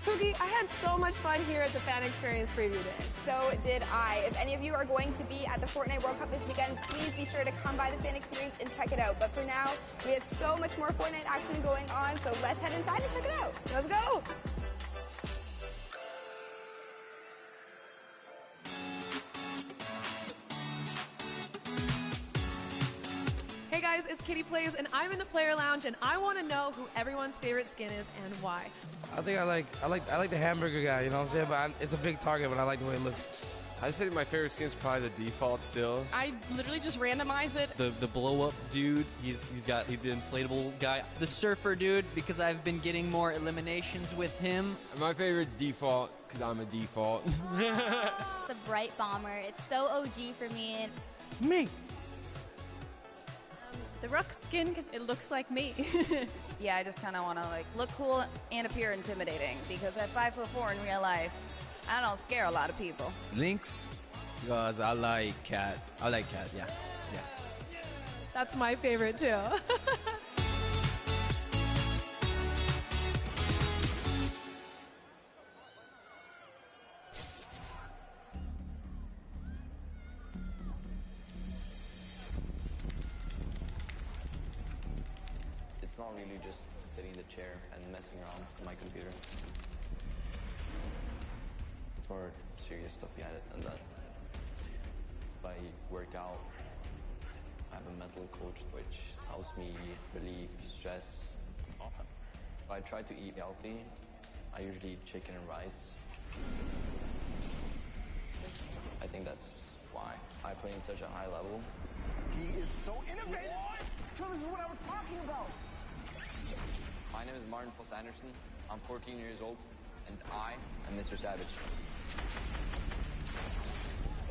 Poogie, I had so much fun here at the Fan Experience Preview Day. So did I. If any of you are going to be at the Fortnite World Cup this weekend, please be sure to come by the Fan Experience and check it out. But for now, we have so much more Fortnite action going on, so let's head inside and check it out. Let's go! Hey guys, it's Kitty Plays, and I'm in the player lounge, and I want to know who everyone's favorite skin is and why. I think I like the hamburger guy, you know what I'm saying? But it's a big target, but I like the way it looks. I'd say my favorite skin is probably the default still. I literally just randomize it. The blow up dude, he's the inflatable guy. The surfer dude, because I've been getting more eliminations with him. My favorite's default because I'm a default. The bright bomber. It's so OG for me. Me. The Rook skin, because it looks like me. Yeah, I just kind of want to like look cool and appear intimidating because at 5'4" in real life, I don't scare a lot of people. Lynx, because I like cat. I like cat, yeah. That's my favorite too. It's not really just sitting in the chair and messing around on my computer. It's more serious stuff behind it than that. If I work out, I have a mental coach which helps me relieve stress. Awesome. If I try to eat healthy, I usually eat chicken and rice. I think that's why I play in such a high level. He is so innovative. So this is what I was talking about. My name is Martin Foss Anderson. I'm 14 years old, and I am Mr. Savage.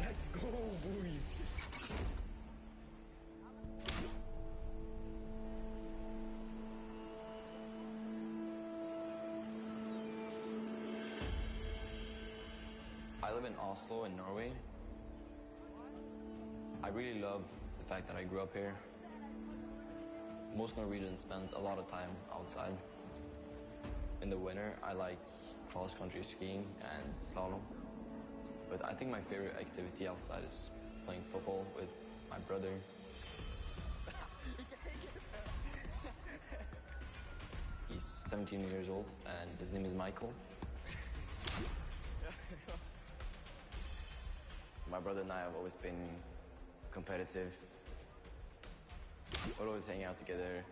Let's go, boys. I live in Oslo in Norway. I really love the fact that I grew up here. Most Norwegians spend a lot of time outside. In the winter, I like cross-country skiing and slalom. But I think my favorite activity outside is playing football with my brother. He's 17 years old, and his name is Michael. My brother and I have always been competitive. We'll always hang out together,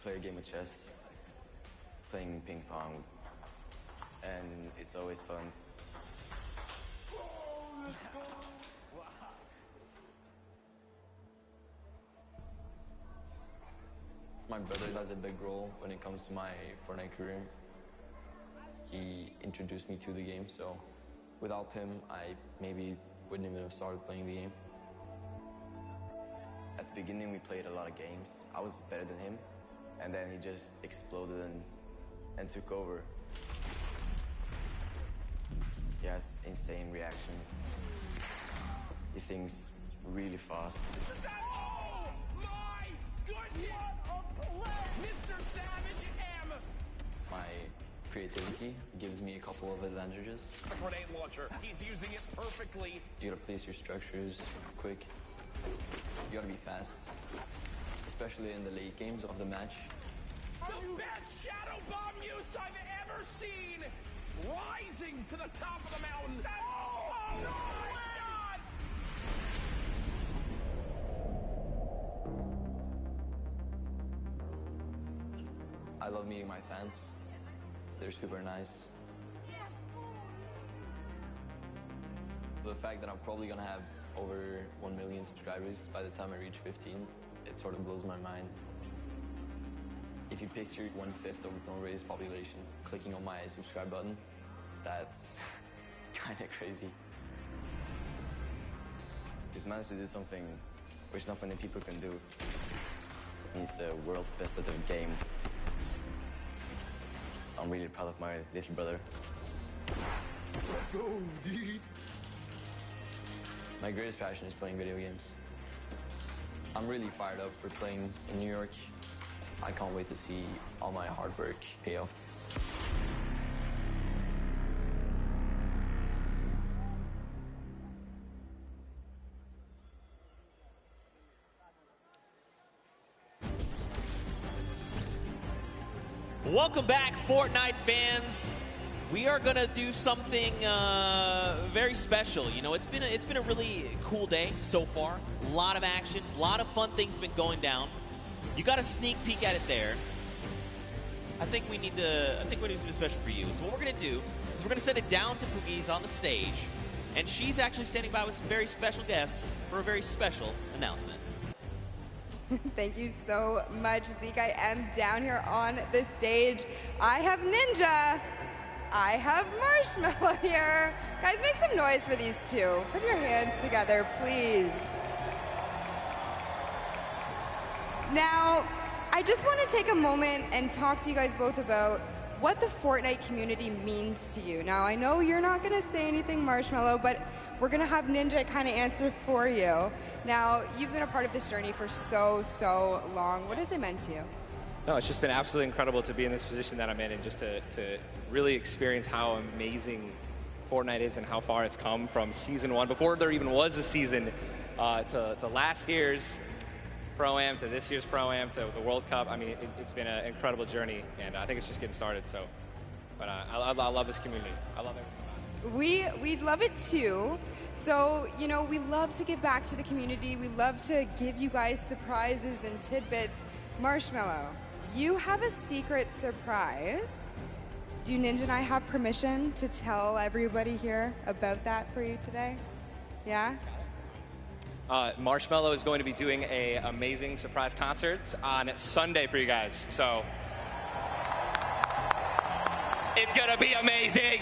play a game of chess, playing ping pong, and it's always fun. My brother has a big role when it comes to my Fortnite career. He introduced me to the game, so without him, I maybe wouldn't even have started playing the game. At the beginning, we played a lot of games. I was better than him, and then he just exploded and took over. He has insane reactions. He thinks really fast. Oh my goodness! Mr. Savage M! My creativity gives me a couple of advantages. A grenade launcher. He's using it perfectly. You gotta place your structures quick. You gotta be fast, especially in the late games of the match. The best shadow bomb use I've ever seen! Rising to the top of the mountain. Oh my God! I love meeting my fans. They're super nice. The fact that I'm probably gonna have over 1 million subscribers by the time I reach 15, it sort of blows my mind. If you picture 1/5 of Norway's population clicking on my subscribe button, that's kind of crazy. He's managed to do something which not many people can do. He's the world's best at the game. I'm really proud of my little brother. Let's go, D. My greatest passion is playing video games. I'm really fired up for playing in New York. I can't wait to see all my hard work pay off. Welcome back, Fortnite fans. We are gonna do something very special. You know, it's been a really cool day so far. A lot of action, a lot of fun things have been going down. You got a sneak peek at it there. I think we need to do something special for you. So what we're gonna do is we're gonna send it down to Poogies on the stage, and she's actually standing by with some very special guests for a very special announcement. Thank you so much, Zeke. I am down here on the stage. I have Ninja. I have Marshmello here. Guys, make some noise for these two. Put your hands together, please. Now, I just want to take a moment and talk to you guys both about what the Fortnite community means to you. Now, I know you're not going to say anything, Marshmello, but we're going to have Ninja kind of answer for you. Now, you've been a part of this journey for so long. What has it meant to you? No, it's just been absolutely incredible to be in this position that I'm in, and just to really experience how amazing Fortnite is and how far it's come from season 1, before there even was a season, to last year's Pro-Am, to this year's Pro-Am, to the World Cup. I mean, it's been an incredible journey, and I think it's just getting started. So, but I love this community. I love everything. We'd love it too. So, you know, we love to give back to the community. We love to give you guys surprises and tidbits. Marshmello, you have a secret surprise. Do Ninja and I have permission to tell everybody here about that for you today? Yeah? Marshmello is going to be doing an amazing surprise concert on Sunday for you guys. So, it's going to be amazing.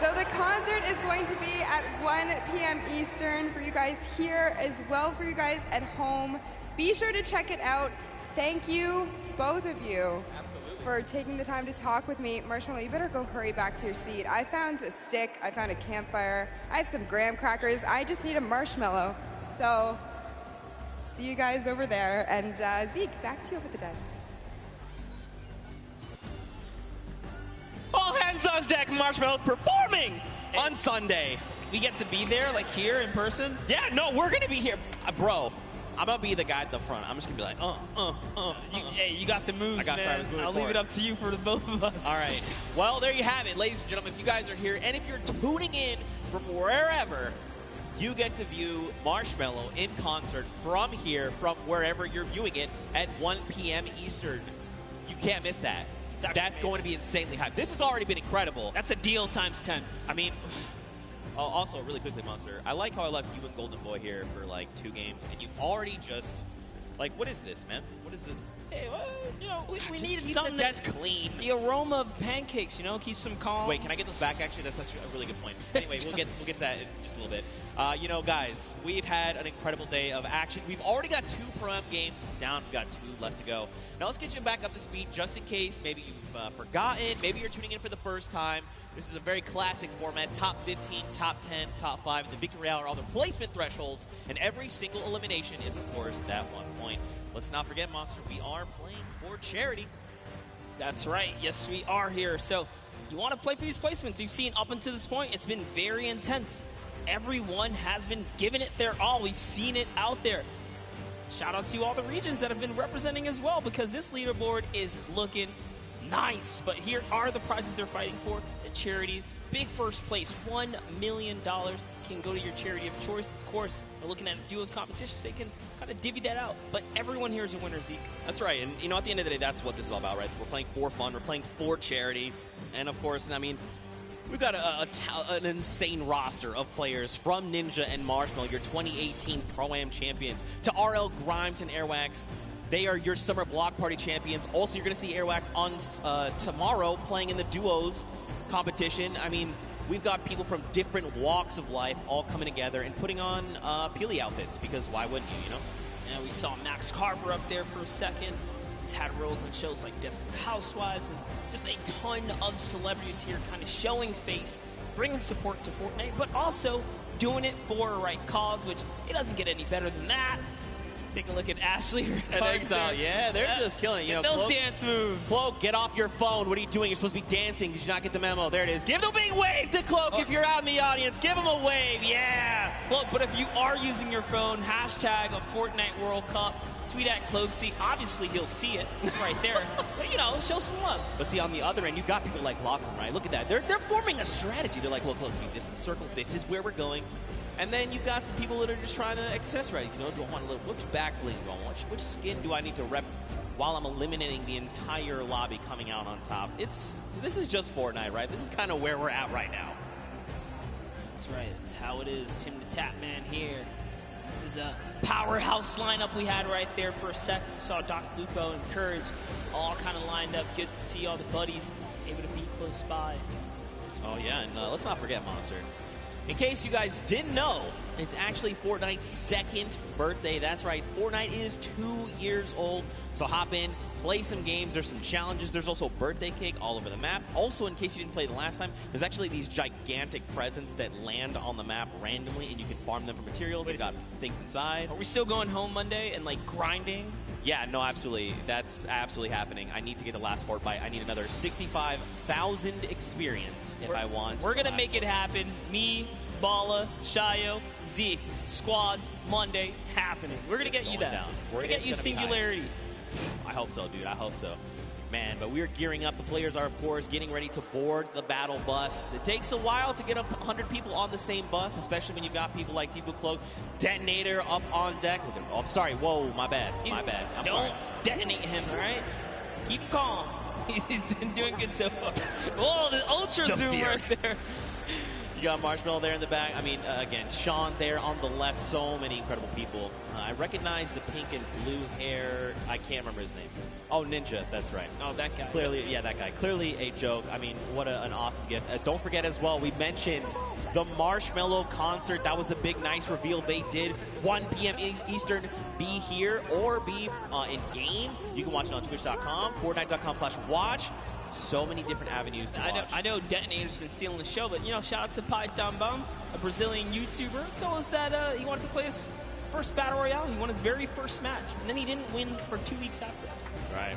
So the concert is going to be at 1 p.m. Eastern for you guys here, as well for you guys at home. Be sure to check it out. Thank you, both of you, for taking the time to talk with me. Marshmello, you better go hurry back to your seat. I found a stick, I found a campfire, I have some graham crackers. I just need a marshmallow. So, see you guys over there. And Zeke, back to you over the desk. All hands on deck, Marshmello's performing on Sunday. We get to be there, like here in person? Yeah, no, we're going to be here. Bro, I'm going to be the guy at the front. I'm just going to be like, Hey, you got the moves, I got man. started, I was moving I'll leave it up to you for the both of us. All right. Well, there you have it, ladies and gentlemen. If you guys are here, and if you're tuning in from wherever, you get to view Marshmello in concert from here, from wherever you're viewing it, at 1 p.m. Eastern. You can't miss that. That's going to be insanely high. This has already been incredible. That's a deal times 10. I mean, also, really quickly, Monster, I like how I left you and Golden Boy here for, like, 2 games, and you already just, like, what is this, man? What is this? Hey, well, you know, we Just needed keep something the desk clean. The aroma of pancakes, you know, keeps them calm. Wait, can I get those back? Actually, that's actually a really good point. Anyway, we'll get to that in just a little bit. You know, guys, we've had an incredible day of action. We've already got 2 Pro-Am games down. We've got 2 left to go. Now let's get you back up to speed, just in case maybe you've forgotten. Maybe you're tuning in for the first time. This is a very classic format: top 15, top 10, top 5. The Victory Royale are all the placement thresholds, and every single elimination is, of course, that 1 point. Let's not forget, Monster, we are playing for charity. That's right. Yes, we are here. So you want to play for these placements. You've seen up until this point, it's been very intense. Everyone has been giving it their all. We've seen it out there. Shout out to all the regions that have been representing as well, because this leaderboard is looking nice. But here are the prizes they're fighting for. The charity, big first place, $1 million can go to your charity of choice. Of course, we're looking at duos competitions, so they can kind of divvy that out. But everyone here is a winner, Zeke. That's right. And, you know, at the end of the day, that's what this is all about, right? We're playing for fun. We're playing for charity. And, of course, I mean, we've got an insane roster of players, from Ninja and Marshmello, your 2018 Pro-Am champions, to RL Grimes and Airwax. They are your Summer Block Party champions. Also, you're going to see Airwax on tomorrow playing in the duos competition. I mean, we've got people from different walks of life all coming together and putting on Peely outfits, because why wouldn't you, you know? And we saw Max Carver up there for a second. He's had roles on shows like Desperate Housewives and just a ton of celebrities here kind of showing face, bringing support to Fortnite, but also doing it for a right cause, which it doesn't get any better than that. Take a look at Ashley And Exile, yeah, they're just killing it. You know, those Cloak, dance moves. Cloak, get off your phone. What are you doing? You're supposed to be dancing. Did you not get the memo? There it is. Give the big wave to Cloak if you're out in the audience. Give him a wave, yeah. Look, but if you are using your phone, hashtag a Fortnite World Cup, tweet at Cloaksy. Obviously, he'll see it. It's right there. But, you know, show some love. But see, on the other end, you got people like Lachlan, right? Look at that. They're forming a strategy. They're like, look, this is the circle. This is where we're going. And then you've got some people that are just trying to accessorize. You know, do I want a little, which back bling do I want? Which skin do I need to rep while I'm eliminating the entire lobby coming out on top? This is just Fortnite, right? This is kind of where we're at right now. That's right. It's how it is. Tim the Tapman here. This is a powerhouse lineup we had right there for a second. We saw Doc Lupo and Courage all kind of lined up. Good to see all the buddies able to be close by. Oh, yeah, and let's not forget Monster. In case you guys didn't know, it's actually Fortnite's second birthday. That's right, Fortnite is 2 years old. So hop in, play some games. There's some challenges. There's also birthday cake all over the map. Also, in case you didn't play the last time, there's actually these gigantic presents that land on the map randomly, and you can farm them for materials. They've got things inside. Are we still going home Monday and, like, grinding? Yeah, no, absolutely. That's absolutely happening. I need to get the last Fortnite. I need another 65,000 experience if I want. We're going to make it happen. Me, Bala, Shayo, Zeke, squads, Monday, happening. We're going to get you that. We're going to get you Singularity. I hope so, dude. I hope so. Man, but we're gearing up. The players are, of course, getting ready to board the battle bus. It takes a while to get up 100 people on the same bus, especially when you've got people like Tifu Cloak, Detonator up on deck. Look at him. Oh, I'm sorry. Whoa, my bad. My bad. I'm sorry. Don't detonate him, all right? Keep calm. He's been doing good so far. Whoa, the ultra zoom right there. You got Marshmallow there in the back. I mean, again, Sean there on the left. So many incredible people. I recognize the pink and blue hair. I can't remember his name. Oh, Ninja. That's right. Oh, that guy. Clearly, yeah, that guy. Clearly a joke. I mean, what an awesome gift. Don't forget as well, we mentioned the Marshmello concert. That was a big, nice reveal they did. 1 p.m. Eastern. Be here or be in game. You can watch it on twitch.com, Fortnite.com/watch. So many different avenues to watch. I know Detonator's been stealing the show, but, you know, shout out to Python Bum, a Brazilian YouTuber, told us that he wanted to play his first Battle Royale. He won his very first match, and then he didn't win for 2 weeks after that.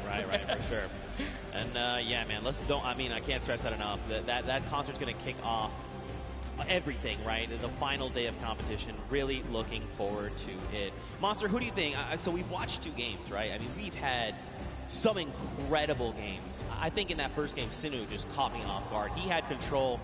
Right, for sure. And, yeah, man, I can't stress that enough. That concert's going to kick off everything, right? The final day of competition. Really looking forward to it. Monster, who do you think? So we've watched 2 games, right? I mean, we've had some incredible games. I think in that first game, Sinu just caught me off guard. He had control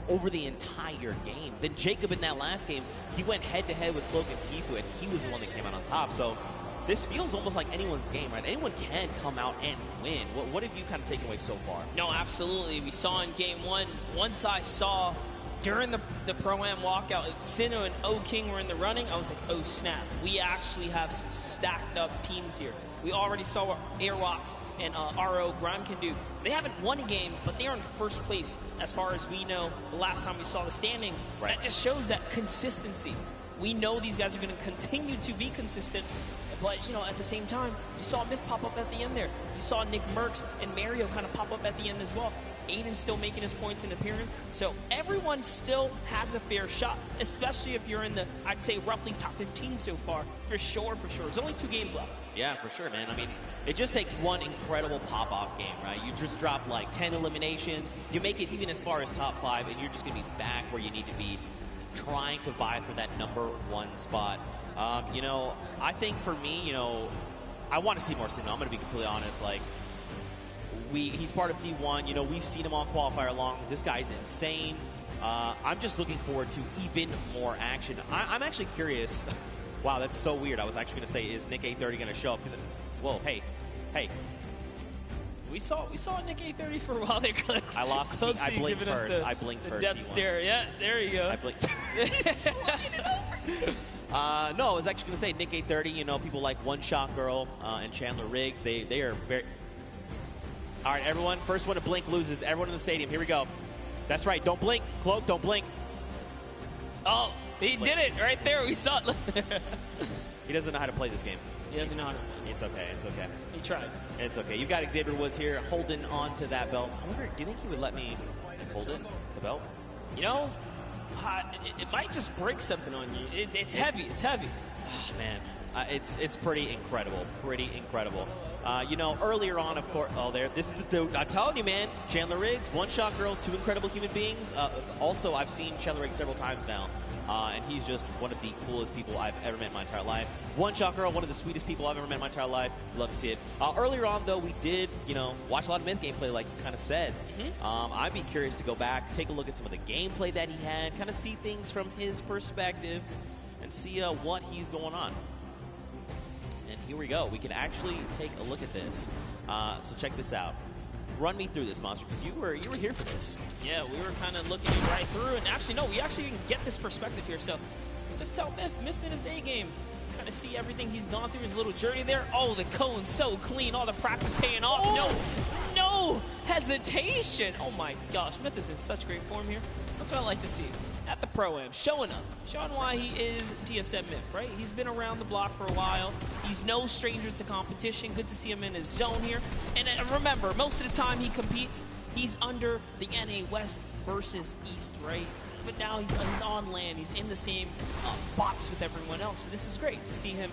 over the entire game. Then Jacob in that last game, he went head-to-head with Cloak and Tifu, and he was the one that came out on top. So this feels almost like anyone's game, right? Anyone can come out and win. What have you kind of taken away so far? No, absolutely. We saw in game one, once I saw during the Pro-Am walkout, Sinu and O-King were in the running, I was like, oh snap, we actually have some stacked up teams here. We already saw what Airwalks and RO Grime can do. They haven't won a game, but they are in first place as far as we know the last time we saw the standings. Right. That just shows that consistency. We know these guys are going to continue to be consistent, but, you know, at the same time, you saw Myth pop up at the end there. You saw Nick Merckx and Mario kind of pop up at the end as well. Aiden's still making his points in appearance. So everyone still has a fair shot, especially if you're in the, I'd say, roughly top 15 so far. For sure. There's only 2 games left. Yeah, for sure, man. I mean, it just takes one incredible pop-off game, right? You just drop like 10 eliminations. You make it even as far as top 5, and you're just going to be back where you need to be, trying to vie for that #1 spot. You know, I think for me, you know, I want to see more Sinu. I'm going to be completely honest. Like, he's part of T1. You know, we've seen him on Qualifier long. This guy's insane. I'm just looking forward to even more action. I'm actually curious. Wow, that's so weird. I was actually going to say, is Nick A30 going to show up? Because, whoa, hey. We saw Nick A30 for a while there. I lost. I blinked first. I blinked first. Death stare. Yeah, there you go. I blinked. No, I was actually going to say Nick A30. You know, people like One Shot Girl and Chandler Riggs. They are very. All right, everyone. First one to blink loses. Everyone in the stadium. Here we go. That's right. Don't blink. Cloak, don't blink. Oh, he did it right there. We saw it. He doesn't know how to play this game. He doesn't know how to. It's okay. It's okay. He tried. It's okay. You've got Xavier Woods here holding on to that belt. I wonder, do you think he would let me hold it, the belt? You know, it might just break something on you. It's heavy. It's heavy. Oh, man, it's pretty incredible. Pretty incredible. You know, earlier on, of course, this is the I'm telling you, man, Chandler Riggs, one-shot girl, two incredible human beings. Also, I've seen Chandler Riggs several times now. And he's just one of the coolest people I've ever met in my entire life. One Shot Girl, one of the sweetest people I've ever met in my entire life. Love to see it. Earlier on, though, we did, watch a lot of Myth gameplay, like you kind of said. I'd be curious to go back, take a look at some of the gameplay that he had, kind of see things from his perspective, and see what he's going on. And here we go. We can actually take a look at this. So check this out. Run me through this, Monster, because you were here for this. Yeah, we were kind of looking right through, and actually, no, we actually didn't get this perspective here. So just tell Myth's in his A game. Kind of see everything he's gone through, his little journey there. Oh, the cone's so clean, all the practice paying off. Oh! No hesitation. Oh my gosh, Myth is in such great form here. That's what I like to see. At the Pro-Am, showing up, showing why he is TSM Myth, right? He's been around the block for a while. He's no stranger to competition. Good to see him in his zone here. And remember, most of the time he competes, he's under the NA West versus East, right? But now he's on land. He's in the same box with everyone else. So this is great to see him,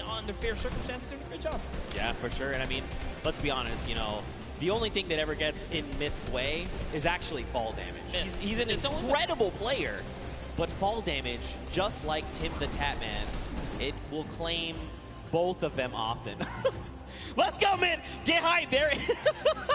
under fair circumstances, doing a great job. Yeah, for sure. And I mean, let's be honest, the only thing that ever gets in Myth's way is actually fall damage. He's an incredible player, but fall damage, just like Tim the Tatman, it will claim both of them often. Let's go, Myth! Get hype there!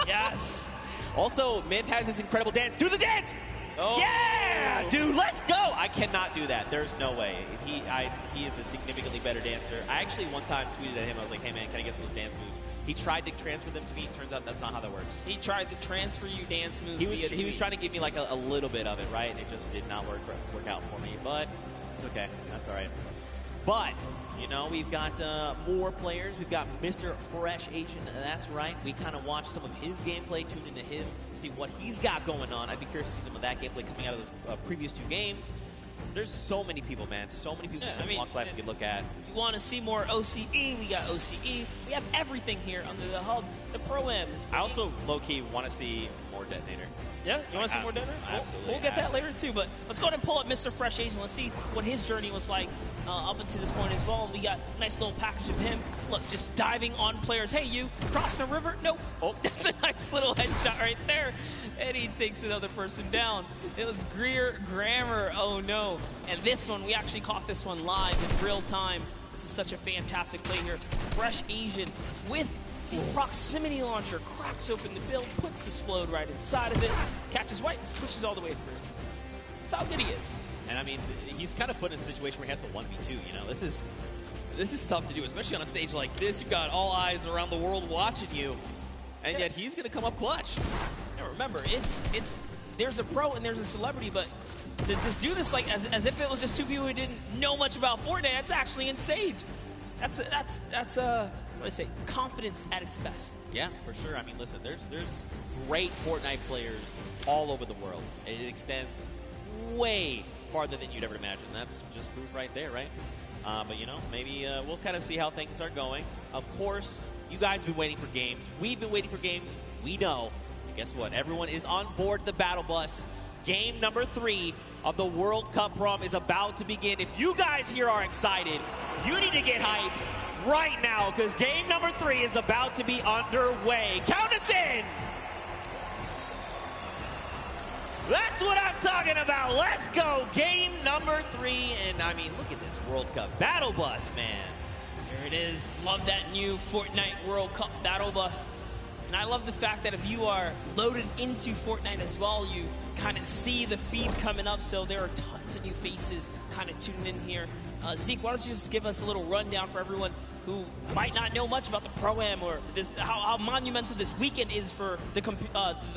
Yes! Also, Myth has this incredible dance. Do the dance! Oh. Yeah! Dude, let's go! I cannot do that. There's no way. He is a significantly better dancer. I actually one time tweeted at him, I was like, hey man, can I get some of those dance moves? He tried to transfer them to me. Turns out that's not how that works. He tried to transfer you dance moves. He was trying to give me like a little bit of it, right? And it just did not work out for me. But it's okay. That's all right. But we've got more players. We've got Mr. Fresh Asian. That's right. We kind of watched some of his gameplay, tuned into him, see what he's got going on. I'd be curious to see some of that gameplay coming out of those previous two games. There's so many people, man. So many people in Walks Life we could look at. You want to see more OCE? We got OCE. We have everything here under the hub. The Pro-Am. I also, low-key, want to see more Detonator. Yeah? You want to see more Detonator? Absolutely. We'll get that later, too. But let's go ahead and pull up Mr. Fresh Asian. Let's see what his journey was like up until this point as well. And we got a nice little package of him. Look, just diving on players. Hey, you, crossing the river? Nope. Oh, that's a nice little headshot right there. And he takes another person down. It was Greer Grammar. Oh, no. And this one, we actually caught this one live in real time. This is such a fantastic play here. Fresh Asian with the proximity launcher, cracks open the build, puts the Splode right inside of it, catches White, and switches all the way through. That's how good he is. And I mean, he's kind of put in a situation where he has to 1v2, This is tough to do, especially on a stage like this. You've got all eyes around the world watching you, and yet he's going to come up clutch. Now remember, there's a pro and there's a celebrity, but to just do this like as if it was just two people who didn't know much about Fortnite, that's actually insane. That's what do I say, confidence at its best. Yeah, for sure. I mean, listen, there's great Fortnite players all over the world. It extends way farther than you'd ever imagine. That's just proof right there, right? But maybe we'll kind of see how things are going. Of course, you guys have been waiting for games. We've been waiting for games. We know. And guess what? Everyone is on board the battle bus. Game number 3 of the World Cup Prom is about to begin. If you guys here are excited, you need to get hyped right now, because game number 3 is about to be underway. Count us in! That's what I'm talking about. Let's go. Game number 3. And I mean, look at this World Cup Battle Bus, man. There it is. Love that new Fortnite World Cup Battle Bus. And I love the fact that if you are loaded into Fortnite as well, you kind of see the feed coming up. So there are tons of new faces kind of tuning in here. Zeke, why don't you just give us a little rundown for everyone who might not know much about the Pro-Am or how monumental this weekend is for the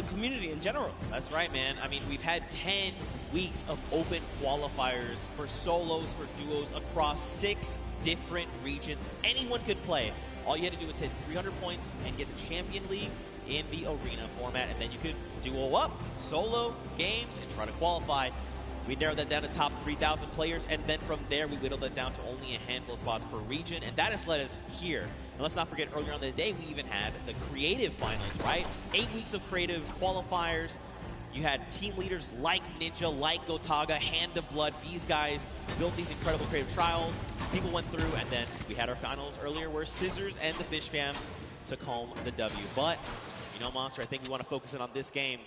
community in general. That's right, man. I mean, we've had 10 weeks of open qualifiers for solos, for duos, across 6 different regions. Anyone could play. All you had to do was hit 300 points and get the Champion League in the arena format, and then you could duo up, solo games, and try to qualify. We narrowed that down to top 3,000 players, and then from there we whittled that down to only a handful of spots per region, and that has led us here. And let's not forget, earlier on in the day, we even had the creative finals, right? 8 weeks of creative qualifiers. You had team leaders like Ninja, like Gotaga, Hand of Blood. These guys built these incredible creative trials. People went through, and then we had our finals earlier where Scissors and the Fish Fam took home the W. But, you know, Monster, I think we want to focus in on this game.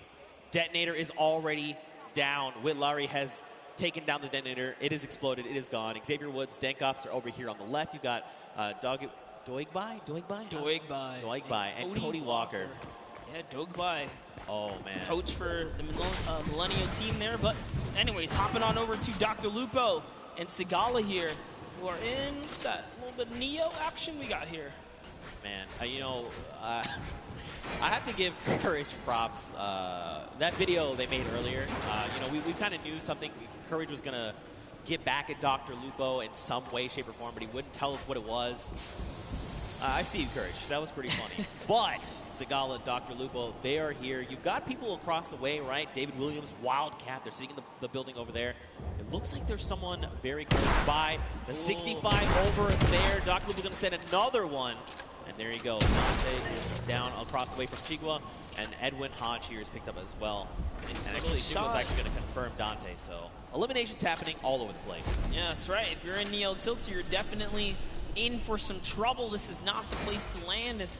Detonator is already down. Whitlari has taken down the Detonator. It has exploded. It is gone. Xavier Woods, Dankops are over here on the left. You've got Doigbai, and Cody Walker. Yeah, Doigbai. Oh, man. Coach for the Millennial team there. But anyways, hopping on over to Dr. Lupo and Sigala here, who are in, what's that, a little bit of Neo action we got here. Man, you know, I have to give Courage props. That video they made earlier, you know, we kind of knew something. Courage was going to get back at Dr. Lupo in some way, shape, or form, but he wouldn't tell us what it was. I see you, Courage. That was pretty funny. But Sigala, Dr. Lupo, they are here. You've got people across the way, right? David Williams, Wildcat. They're sitting in the building over there. It looks like there's someone very close by. The 65 over there. Dr. Lupo going to send another one. And there you go. Dante is down across the way from Chigua. And Edwin Hodge here is picked up as well. And actually, Chigua's actually going to confirm Dante. So eliminations happening all over the place. Yeah, that's right. If you're in Neo Tilted, you're definitely in for some trouble. This is not the place to land if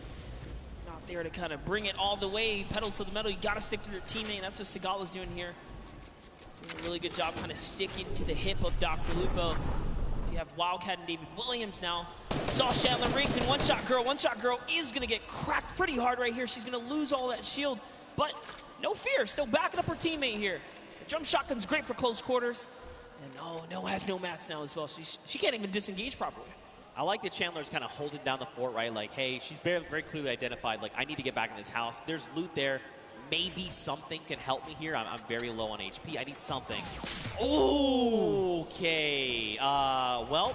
you're not there to kind of bring it all the way, pedal to the metal. You got to stick with your teammate, and that's what Sigala's doing here. Doing a really good job kind of sticking to the hip of Dr. Lupo. So you have Wildcat and David Williams now. Saw Shanlin Riggs and One Shot Girl. One Shot Girl is going to get cracked pretty hard right here. She's going to lose all that shield, but no fear. Still backing up her teammate here. The jump shotgun's great for close quarters. And oh, No has no mats now as well. She can't even disengage properly. I like that Chandler's kind of holding down the fort, right? Like, hey, she's very clearly identified, like, I need to get back in this house. There's loot there. Maybe something can help me here. I'm very low on HP. I need something. Okay. Well,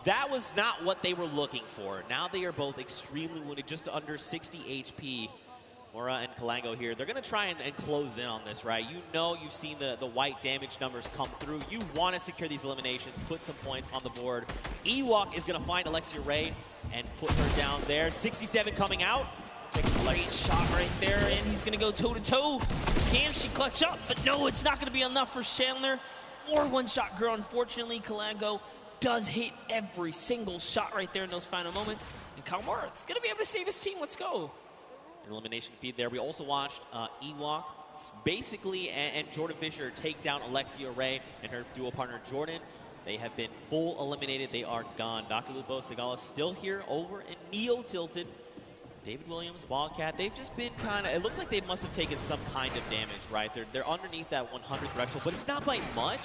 that was not what they were looking for. Now they are both extremely wounded, just under 60 HP. Mora and Kalango here. They're going to try and close in on this, right? You know, you've seen the white damage numbers come through. You want to secure these eliminations, put some points on the board. Ewok is going to find Alexia Ray and put her down there. 67 coming out. Great shot right there, and he's going to go toe-to-toe. Can she clutch up? But no, it's not going to be enough for Chandler. More One-Shot Girl, unfortunately. Kalango does hit every single shot right there in those final moments. And Kalmar is going to be able to save his team. Let's go. Elimination feed there. We also watched Ewok basically and Jordan Fisher take down Alexia Ray and her duo partner Jordan. They have been full eliminated. They are gone. Dr. Lupo, Sigala still here over in Neo Tilted. David Williams, Wildcat, they've just been kind of, it looks like they must have taken some kind of damage, right? They're underneath that 100 threshold, but it's not by much.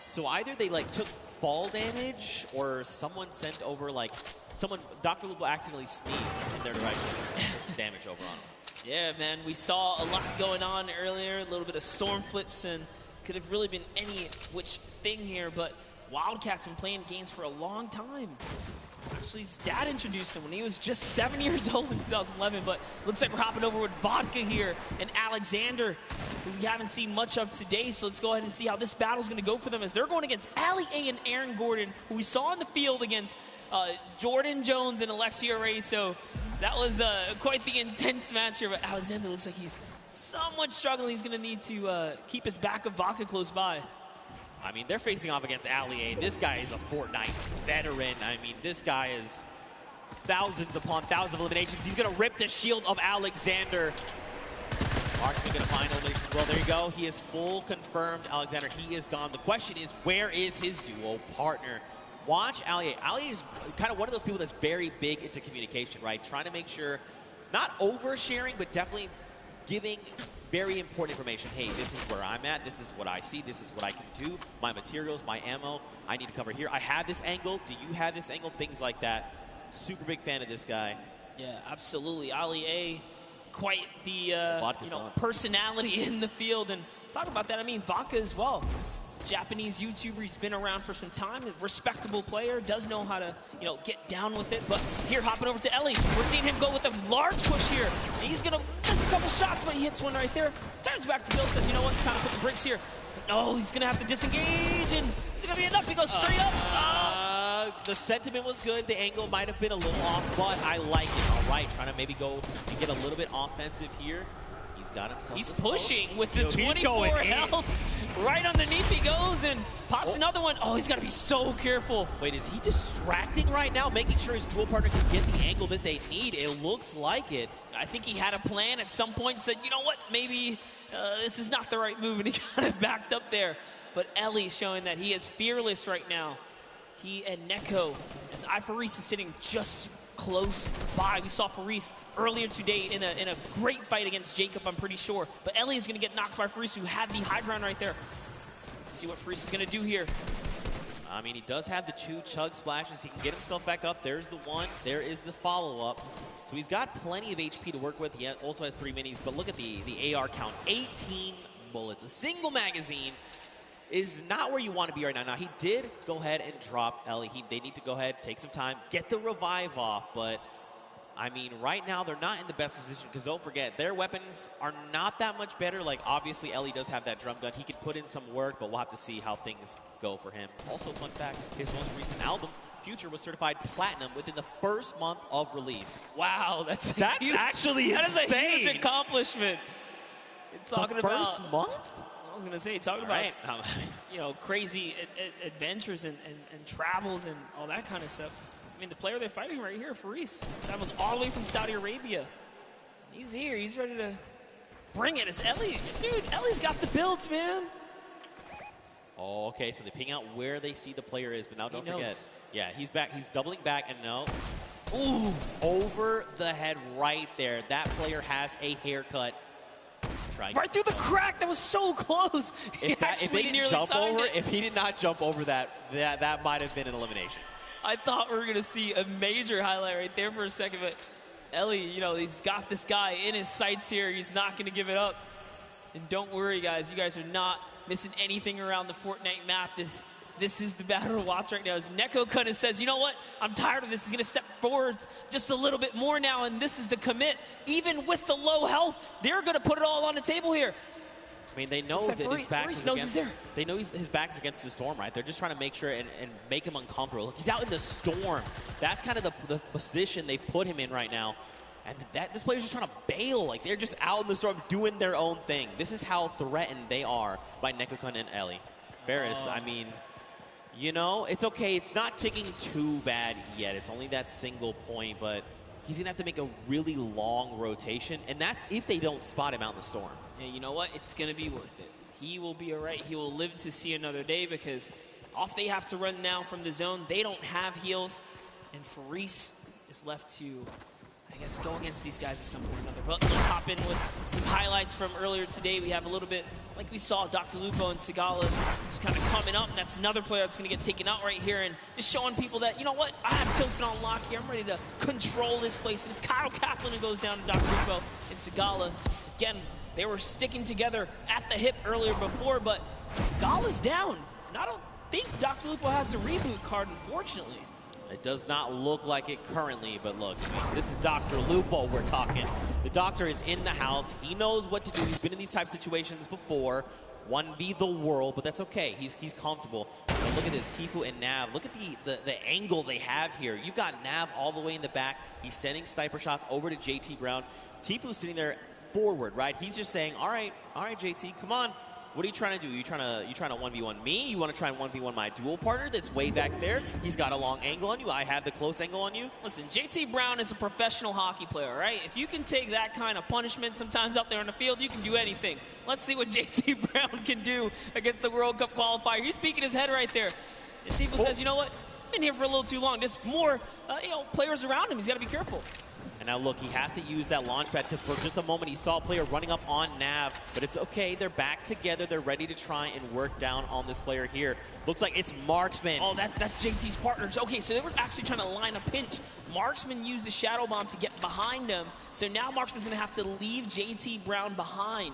So either they like took fall damage or someone sent over like, Dr. Lupo accidentally sneaked in their direction and damage over on them. Yeah, man, we saw a lot going on earlier, a little bit of storm flips, and could have really been any which thing here, but Wildcat's been playing games for a long time. Actually, his dad introduced him when he was just 7 years old in 2011, but looks like we're hopping over with Vodka here and Alexander, who we haven't seen much of today, so let's go ahead and see how this battle's going to go for them as they're going against Ali A and Aaron Gordon, who we saw in the field against Jordan Jones and Alexia Ray, so that was quite the intense match here, but Alexander looks like he's somewhat struggling. He's going to need to keep his back of Vodka close by. I mean, they're facing off against Ali A. This guy is a Fortnite veteran. I mean, this guy is thousands upon thousands of eliminations. He's going to rip the shield of Alexander. Mark's going to find elimination. Well, there you go. He is full confirmed. Alexander, he is gone. The question is, where is his duo partner? Watch Ali A. Ali is kind of one of those people that's very big into communication, right? Trying to make sure, not oversharing, but definitely giving very important information. Hey, this is where I'm at. This is what I see. This is what I can do. My materials, my ammo, I need to cover here. I have this angle. Do you have this angle? Things like that. Super big fan of this guy. Yeah, absolutely. Ali A, quite the personality in the field. And talk about that, I mean, Vodka as well. Japanese YouTuber, he's been around for some time, a respectable player, does know how to, get down with it. But here, hopping over to Ellie, we're seeing him go with a large push here. He's gonna miss a couple shots, but he hits one right there. Turns back to Bill, says, you know what, it's time to put the bricks here. Oh, he's going to have to disengage, and it's going to be enough. He goes straight up. The sentiment was good. The angle might have been a little off, but I like it. All right, trying to maybe go and get a little bit offensive here. He's got himself. He's pushing with the 24 health. Right underneath he goes and pops another one. Oh, he's got to be so careful. Wait, is he distracting right now, making sure his dual partner can get the angle that they need? It looks like it. I think he had a plan at some point, said, you know what, maybe this is not the right move, and he kind of backed up there. But Ellie's showing that he is fearless right now. He and Neko, as iFaris is sitting just close by. We saw Faris earlier today in a great fight against Jacob, I'm pretty sure. But Ellie is going to get knocked by Faris, who had the high ground right there. Let's see what Faris is going to do here. I mean, he does have the 2 chug splashes. He can get himself back up. There's the 1. There is the follow-up. So he's got plenty of HP to work with. He also has 3 minis. But look at the AR count. 18 bullets. A single magazine is not where you want to be right now. Now, he did go ahead and drop Ellie. They need to go ahead, take some time, get the revive off. But, I mean, right now, they're not in the best position because don't forget, their weapons are not that much better. Like, obviously, Ellie does have that drum gun. He can put in some work, but we'll have to see how things go for him. Also, fun fact, his most recent album, Future, was certified platinum within the first month of release. Wow, that's huge, actually that insane. Is a huge accomplishment. Talking about first month? I was going to say, talking about, you know, crazy adventures and travels and all that kind of stuff. I mean, the player they're fighting right here, Faris, traveled all the way from Saudi Arabia. He's here. He's ready to bring it. It's Ellie. Dude, Ellie's got the builds, man. Oh, okay, so they ping out where they see the player is, but now don't forget. knows. Yeah, he's back. He's doubling back, and no. Ooh, over the head right there. That player has a haircut. Right through the crack. That was so close. If they didn't jump over, if he did not jump over that might have been an elimination. I thought we were going to see a major highlight right there for a second, but Ellie, you know, he's got this guy in his sights here. He's not going to give it up. And don't worry, guys. You guys are not missing anything around the Fortnite map. This is the battle to watch right now. As Neko kind of says, you know what? I'm tired of this. He's going to step forward just a little bit more now, and this is the commit. Even with the low health, they're going to put it all on the table here. I mean, they know that his back is against. They know his back is against the storm, right? They're just trying to make sure and make him uncomfortable. Look, he's out in the storm. That's kind of the position they put him in right now. And this player's just trying to bail. Like, they're just out in the storm doing their own thing. This is how threatened they are by Nekokun and Ellie. Faris, I mean, you know, it's okay. It's not ticking too bad yet. It's only that single point, but he's going to have to make a really long rotation, and that's if they don't spot him out in the storm. Yeah, you know what? It's going to be worth it. He will be all right. He will live to see another day because off they have to run now from the zone. They don't have heals, and Faris is left to, I guess, go against these guys at some point or another. But let's hop in with some highlights from earlier today. We have a little bit, like we saw, Dr. Lupo and Sigala just kind of coming up. And that's another player that's going to get taken out right here and just showing people that, you know what, I have Tilted on lock here. I'm ready to control this place. And it's Kyle Kaplan who goes down to Dr. Lupo and Sigala. Again, they were sticking together at the hip earlier before, but Sigala's down. And I don't think Dr. Lupo has the reboot card, unfortunately. It does not look like it currently, but look, this is Dr. Lupo we're talking. The doctor is in the house. He knows what to do. He's been in these type of situations before. 1v the world, but that's okay. He's comfortable. Now look at this, Tfue and Nav. Look at the angle they have here. You've got Nav all the way in the back. He's sending sniper shots over to JT Brown. Tfue's sitting there forward, right? He's just saying, all right, JT, come on. What are you trying to do? You trying to 1v1 me? You want to try and 1v1 my dual partner that's way back there? He's got a long angle on you. I have the close angle on you. Listen, JT Brown is a professional hockey player, right? If you can take that kind of punishment sometimes out there on the field, you can do anything. Let's see what JT Brown can do against the World Cup qualifier. He's speaking his head right there. And Tfue says, you know what? I've been here for a little too long. There's more players around him. He's got to be careful. And now look, he has to use that launch pad because for just a moment he saw a player running up on Nav. But it's okay. They're back together. They're ready to try and work down on this player here. Looks like it's Marksman. Oh, that's JT's partners. Okay, so they were actually trying to line a pinch. Marksman used the Shadow Bomb to get behind him. So now Marksman's going to have to leave JT Brown behind.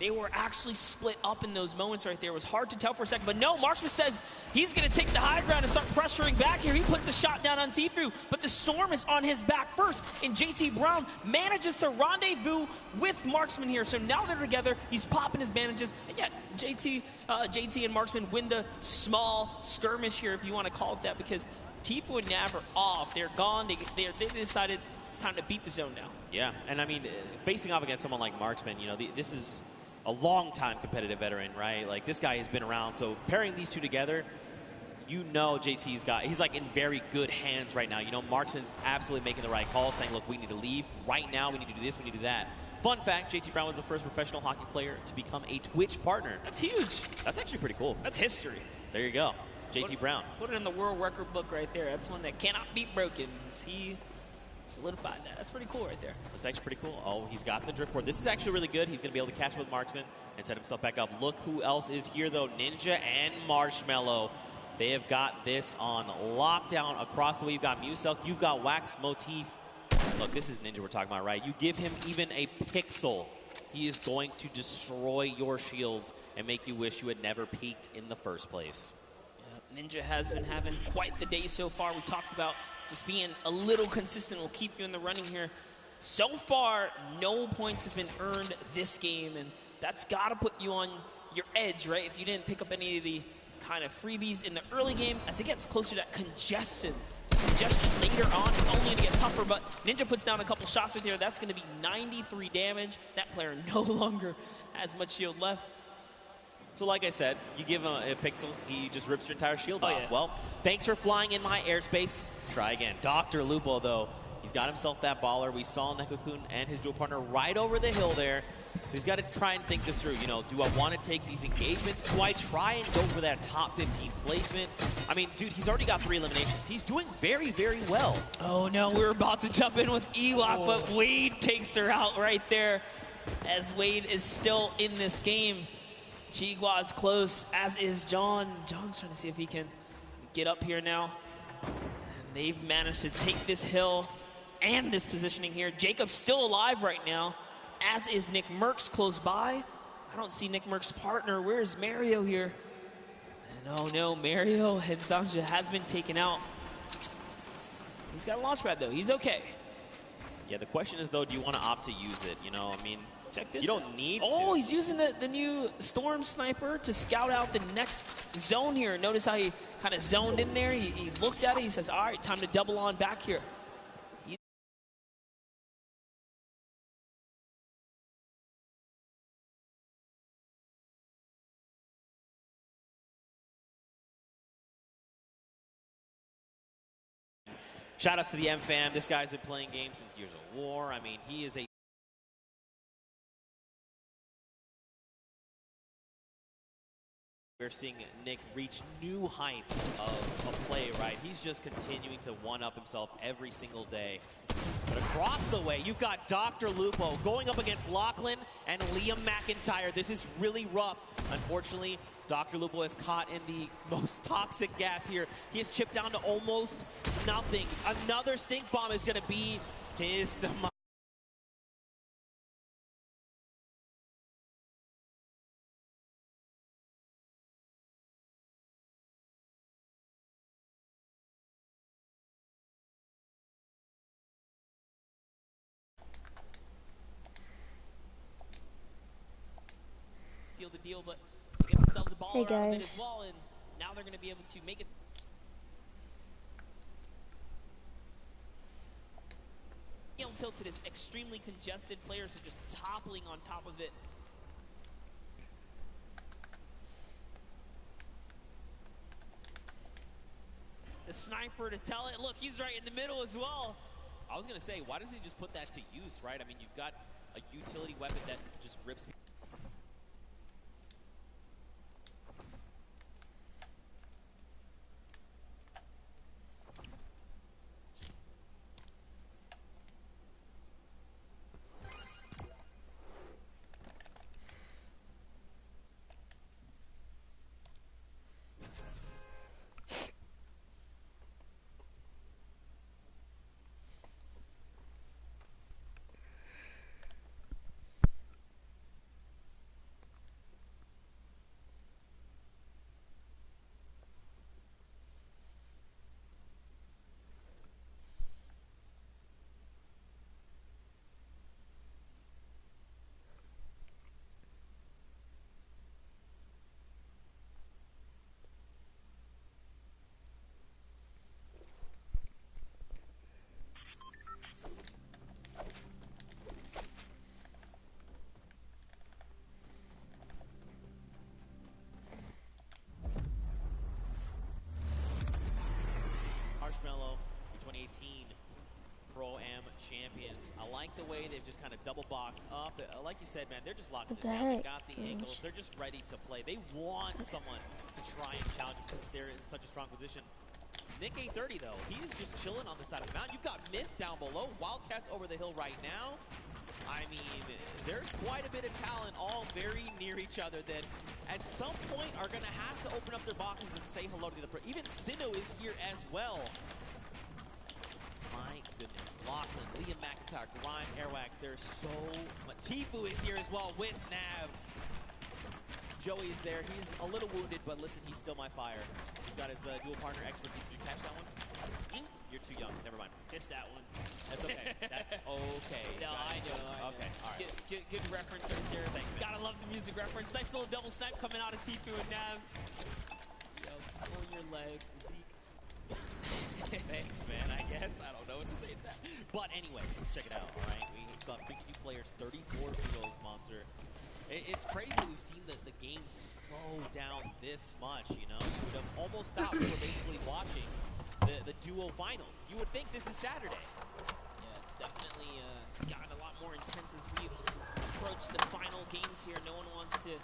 they were actually split up in those moments right there. It was hard to tell for a second, but no, Marksman says he's going to take the high ground and start pressuring back here. He puts a shot down on Tfue, but the Storm is on his back first, and JT Brown manages to rendezvous with Marksman here. So now they're together. He's popping his bandages, and yeah, JT and Marksman win the small skirmish here, if you want to call it that, because Tfue and Nav are off. They're gone. They decided it's time to beat the zone now. Yeah, and I mean, facing off against someone like Marksman, you know, this is a long-time competitive veteran, right? Like, this guy has been around, so pairing these two together, you know he's like in very good hands right now. You know, Marksman's absolutely making the right call, saying, look, we need to leave right now, we need to do this, we need to do that. Fun fact, JT Brown was the first professional hockey player to become a Twitch partner. That's huge. That's actually pretty cool. That's history. There you go. JT Brown. Put it in the world record book right there. That's one that cannot be broken. He solidified that. That's pretty cool right there. That's actually pretty cool. Oh, he's got the drift board. This is actually really good. He's going to be able to catch with Marksman and set himself back up. Look who else is here, though. Ninja and Marshmello. They have got this on lockdown across the way. You've got Muselk. You've got Wax Motif. Look, this is Ninja we're talking about, right? You give him even a pixel, he is going to destroy your shields and make you wish you had never peaked in the first place. Ninja has been having quite the day so far. We talked about just being a little consistent will keep you in the running here. So far, no points have been earned this game, and that's got to put you on your edge, right? If you didn't pick up any of the kind of freebies in the early game, as it gets closer to that congestion later on, it's only going to get tougher, but Ninja puts down a couple shots right there. That's going to be 93 damage. That player no longer has much shield left. So like I said, you give him a pixel, he just rips your entire shield off. Yeah. Well, thanks for flying in my airspace. Try again. Dr. Lupo, though, he's got himself that baller. We saw Nekokun and his dual partner right over the hill there. So he's got to try and think this through. You know, do I want to take these engagements? Do I try and go for that top 15 placement? I mean, dude, he's already got 3 eliminations. He's doing very, very well. Oh, no, we're about to jump in with Ewok, but Wade takes her out right there as Wade is still in this game. Chigua is close, as is John. John's trying to see if he can get up here now. And they've managed to take this hill and this positioning here. Jacob's still alive right now, as is Nick Merckx close by. I don't see Nick Merckx's partner. Where's Mario here? And oh no, Mario and Zanja has been taken out. He's got a launch pad though, he's okay. Yeah, the question is though, do you want to opt to use it? You know, I mean, check this. You don't need to. Oh, he's using the new Storm Sniper to scout out the next zone here. Notice how he kind of zoned in there. He looked at it. He says, all right, time to double on back here. Shout outs to the M-Fam. This guy's been playing games since Gears of War. I mean, he is a we're seeing Nick reach new heights of play, right? He's just continuing to one-up himself every single day. But across the way, you've got Dr. Lupo going up against Lachlan and Liam McIntyre. This is really rough. Unfortunately, Dr. Lupo is caught in the most toxic gas here. He is chipped down to almost nothing. Another stink bomb is going to be his demise. Seal the deal, but they get themselves a ball Hey around it guys. as well, and now they're going to be able to make it. Tilted is extremely congested. Players are just toppling on top of it. The sniper to tell it. Look, he's right in the middle as well. I was going to say, why doesn't he just put that to use, right? I mean, you've got a utility weapon that just rips people. 2018 Pro-Am champions. I like the way they've just kind of double boxed up. Like you said, man, they're just locking this down. They got the angles. They're just ready to play. They want someone to try and challenge them because they're in such a strong position. Nick A30, though, he's just chilling on the side of the mountain. You've got Myth down below. Wildcats over the hill right now. I mean, there's quite a bit of talent all very near each other that at some point are going to have to open up their boxes and say hello to the pro. Even Sinnoh is here as well. My goodness. Lachlan, Liam McIntyre, Grime, Airwax, there's so much. Tfue is here as well with Nav. Joey is there. He's a little wounded, but listen, he's still my fire. He's got his dual partner expert. Did you catch that one? You're too young. Never mind. Missed that one. That's okay. That's okay. No, I know. Okay, all right. Good reference right there. Thanks, man. Gotta love the music reference. Nice little double snipe coming out of Tfue and Nav. Yo, just pulling your leg, Zeke. Thanks, man, I guess. I don't know what to say to that. But anyway, let's check it out, all right? We saw 52 players, 34 duos, Monster. It's crazy we've seen the game slow down this much, you know? You would have almost thought we were basically watching the duo finals. You would think this is Saturday. Yeah, it's definitely gotten a lot more intense as we approach the final games here. No one wants to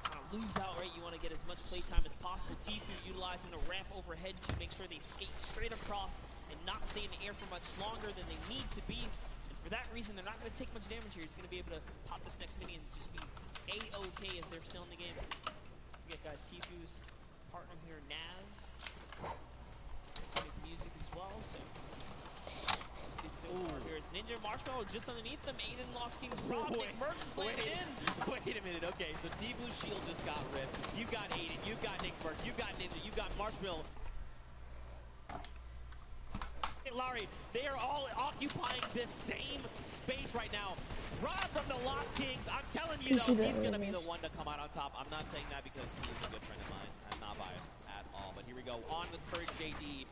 kind of lose out, right? You want to get as much playtime as possible. Tfue utilizing a ramp overhead to make sure they skate straight across and not stay in the air for much longer than they need to be. And for that reason, they're not going to take much damage here. He's going to be able to pop this next mini and just be A-OK as they're still in the game. Forget, guys, Tfue's partner here, Nav. Let's make music as well, so good so far here. It's Ninja Marshmallow just underneath them. Aiden lost King's Rob. Nick Mercs slammed in. Wait a minute, okay, so Tfue's shield just got ripped. You've got Aiden, you've got Nick Mercs, you've got Ninja, you've got Marshmallow. Larry, they are all occupying this same space right now. Rob from the Lost Kings, I'm telling you, though, he's going to be the one to come out on top. I'm not saying that because he's a good friend of mine. I'm not biased at all. But here we go. On with Courage JD.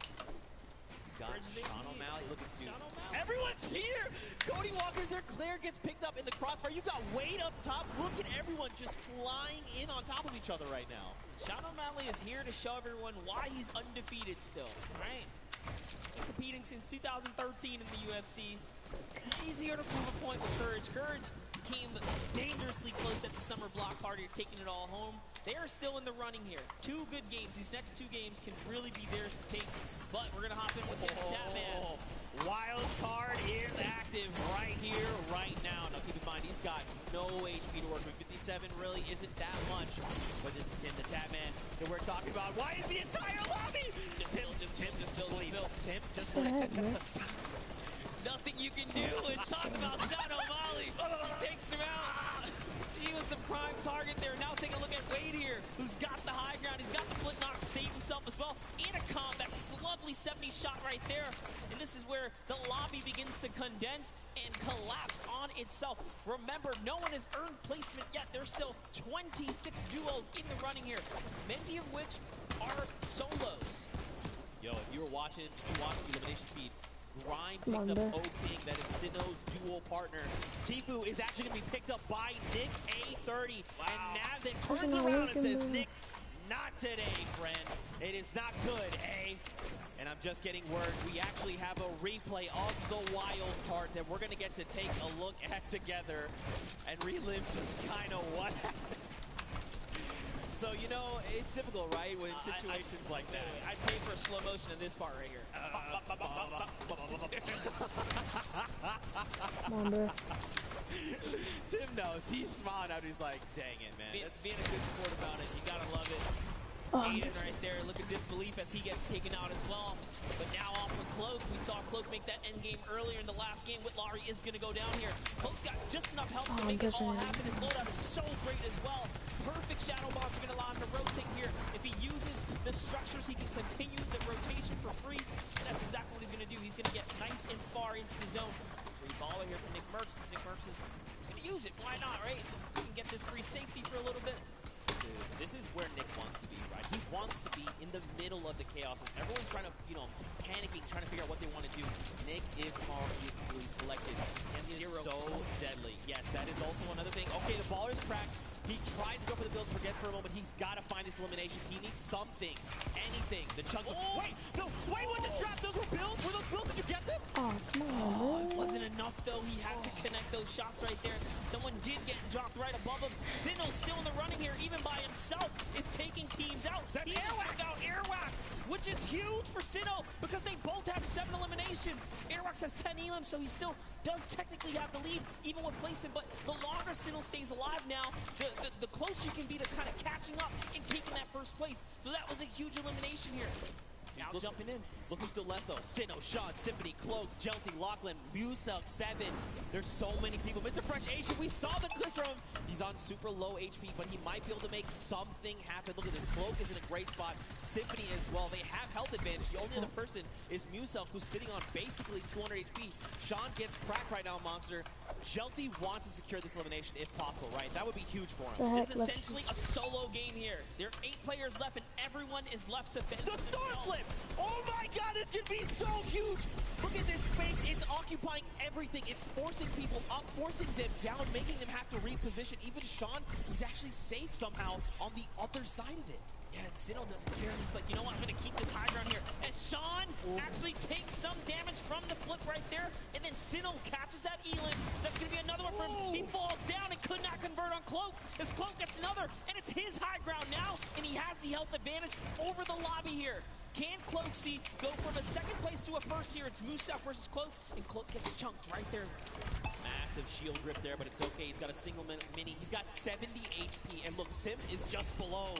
Got Sean O'Malley looking to... Everyone's here! Cody Walker's there. Claire gets picked up in the crossfire. You've got Wade up top. Look at everyone just flying in on top of each other right now. Sean O'Malley is here to show everyone why he's undefeated still, right? Competing since 2013 in the UFC. Easier to prove a point with Courage. Courage came dangerously close at the summer block party, taking it all home. They are still in the running here. 2 good games. These next 2 games can really be theirs to take. But we're going to hop in with Tatman. Wild card is active right here, right now. Now keep in mind, he's got no HP to work with. 57 really isn't that much. But this is Tim the Tatman that we're talking about. Why is the entire lobby? Just Tim, just bleed. Tim, just bleed. Nothing you can do. And talk about Sean O'Malley. Takes him out. He was the prime target there. Now take a look at Wade here, who's got the high ground. He's got the flip knock to save himself as well. In a combat. It's a lovely 70 shot right there. And this is where the lobby begins to condense and collapse on itself. Remember, no one has earned placement yet. There's still 26 duos in the running here, many of which are solos. Yo, if you were watching, the elimination feed, Grime picked up O-King, that is Sinnoh's dual partner. Tfue is actually going to be picked up by Nick A30. Wow. And Nav then turns around and says, Nick, not today, friend. It is not good, eh? And I'm just getting word, we actually have a replay of the wild card that we're going to get to take a look at together and relive just kind of what happened. So, you know, it's difficult, right, when situations like that. I pay for a slow motion in this part right here. Come on, bro. Tim knows. He's smiling out. He's like, dang it, man. Being a good sport about it. You got to love it. Aiden right there, look at disbelief as he gets taken out as well. But now off of Cloak, we saw Cloak make that end game earlier in the last game. Whitlari is going to go down here. Cloak's got just enough help to make it all happen. His loadout is so great as well. Perfect shadow bombs are going to allow him to rotate here. If he uses the structures, he can continue the rotation for free. That's exactly what he's going to do. He's going to get nice and far into the zone. Free baller here from Nick Mercs. Nick Mercs is going to use it. Why not, right? He can get this free safety for a little bit. Dude, this is where Nick wants to be, right? He wants to be in the middle of the chaos. And everyone's trying to, you know, panicking, trying to figure out what they want to do. Nick is calm. He's cool. He's collected. And he is so deadly. Yes, that is also another thing. Okay, the baller's cracked. He tries to go for the build, forgets for a moment. He's got to find this elimination. He needs something, anything. The chunks of... Wait, no, wait, what this trap? Those were builds? Were those builds? Did you get them? Oh, come on, It wasn't enough, though. He had to connect those shots right there. Someone did get dropped right above him. Sinnoh still in the running here, even by himself, is taking teams out. That's He took out Airwax, which is huge for Sinnoh because they both have 7 eliminations. Airwax has 10 elims, so he still does technically have the lead, even with placement. But the longer Sinnoh stays alive now, the closer you can be to kind of catching up and taking that first place. So that was a huge elimination here. Now jumping in. Look who's still left though. Sinnoh, Sean, Symphony, Cloak, Jelty, Lachlan, Muselk, 7. There's so many people. Mr. Fresh Asian, we saw the clips from him. He's on super low HP, but he might be able to make something happen. Look at this. Cloak is in a great spot. Symphony as well. They have health advantage. The only other person is Muselk, who's sitting on basically 200 HP. Sean gets cracked right now, Monster. Jelty wants to secure this elimination if possible, right? That would be huge for him. This is essentially a solo game here. There are 8 players left, and everyone is left to fend. The Star Flip! Oh my god, this could be so huge! Look at this space. It's occupying everything. It's forcing people up, forcing them down, making them have to reposition. Even Sean, he's actually safe somehow on the other side of it. Yeah, and Sinnoh doesn't care. He's like, you know what? I'm going to keep this high ground here. As Sean actually takes some damage from the flip right there, and then Sinnoh catches that Elim. That's going to be another one for him. He falls down and could not convert on Cloak. As Cloak gets another, and it's his high ground now, and he has the health advantage over the lobby here. Can Cloakzy go from a second place to a first here? It's Muselk versus Cloak, and Cloak gets chunked right there. Massive shield grip there, but it's okay. He's got a single mini. He's got 70 HP, and look, Sim is just below.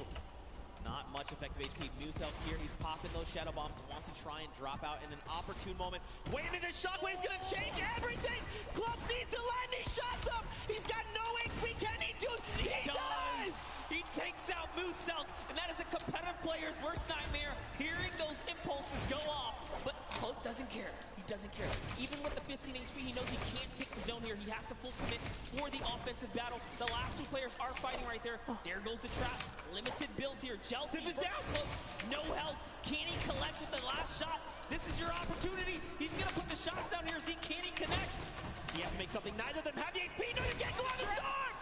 Not much effective HP. Muselk here, he's popping those shadow bombs, wants to try and drop out in an opportune moment. Wait a minute, this shockwave's gonna change everything! Cloak needs to line these shots up! He's got no HP, can he do it? He does! He takes out Muselk, and that is a competitive player's worst nightmare, hearing those impulses go off. But Cloak doesn't care. He doesn't care. Even with the 15 HP, he knows he can't take the zone here. He has to full commit for the offensive battle. The last 2 players are fighting right there. There goes the trap. Limited builds here. Jelty is down. Cloak, no help. Can he collect with the last shot? This is your opportunity. He's going to put the shots down here. Can he connect? He has to make something. Neither of them have the HP. No, you can't go on the start.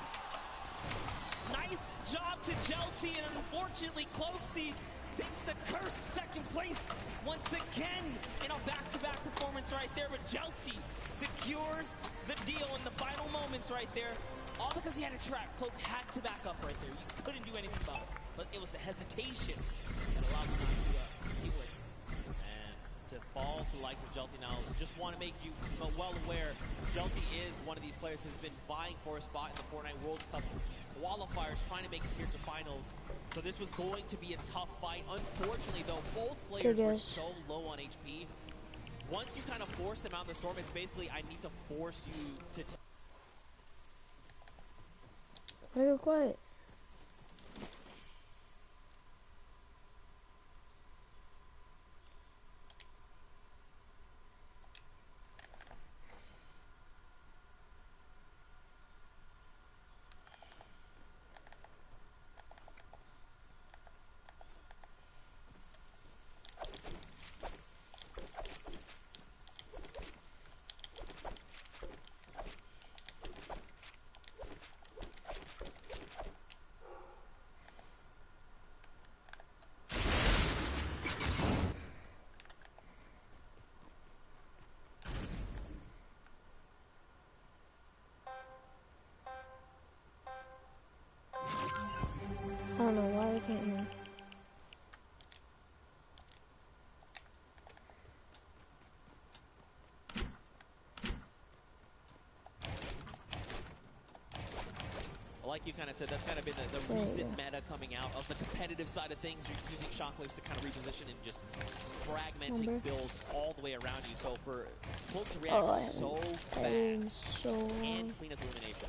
Nice job to Jelty, and unfortunately, Cloakzy takes the cursed second place once again in a back-to-back performance right there. But Jelty secures the deal in the final moments right there. All because he had a trap. Cloak had to back up right there. You couldn't do anything about it. But it was the hesitation that allowed him to seal it. And to fall to the likes of Jelty now, just want to make you well aware, Jelty is one of these players who's been vying for a spot in the Fortnite World Cup qualifiers, trying to make it here to finals. So this was going to be a tough fight. Unfortunately, though, both players were so low on HP. Once you kind of force them out in the storm, it's basically, I need to force you to... Why go quiet? I don't know why I can't hear. Like you kind of said, that's kind of been the recent meta coming out of the competitive side of things. You're using shockwaves to kind of reposition and just fragmenting builds all the way around you. So for Cloak to react so fast and clean up the elimination,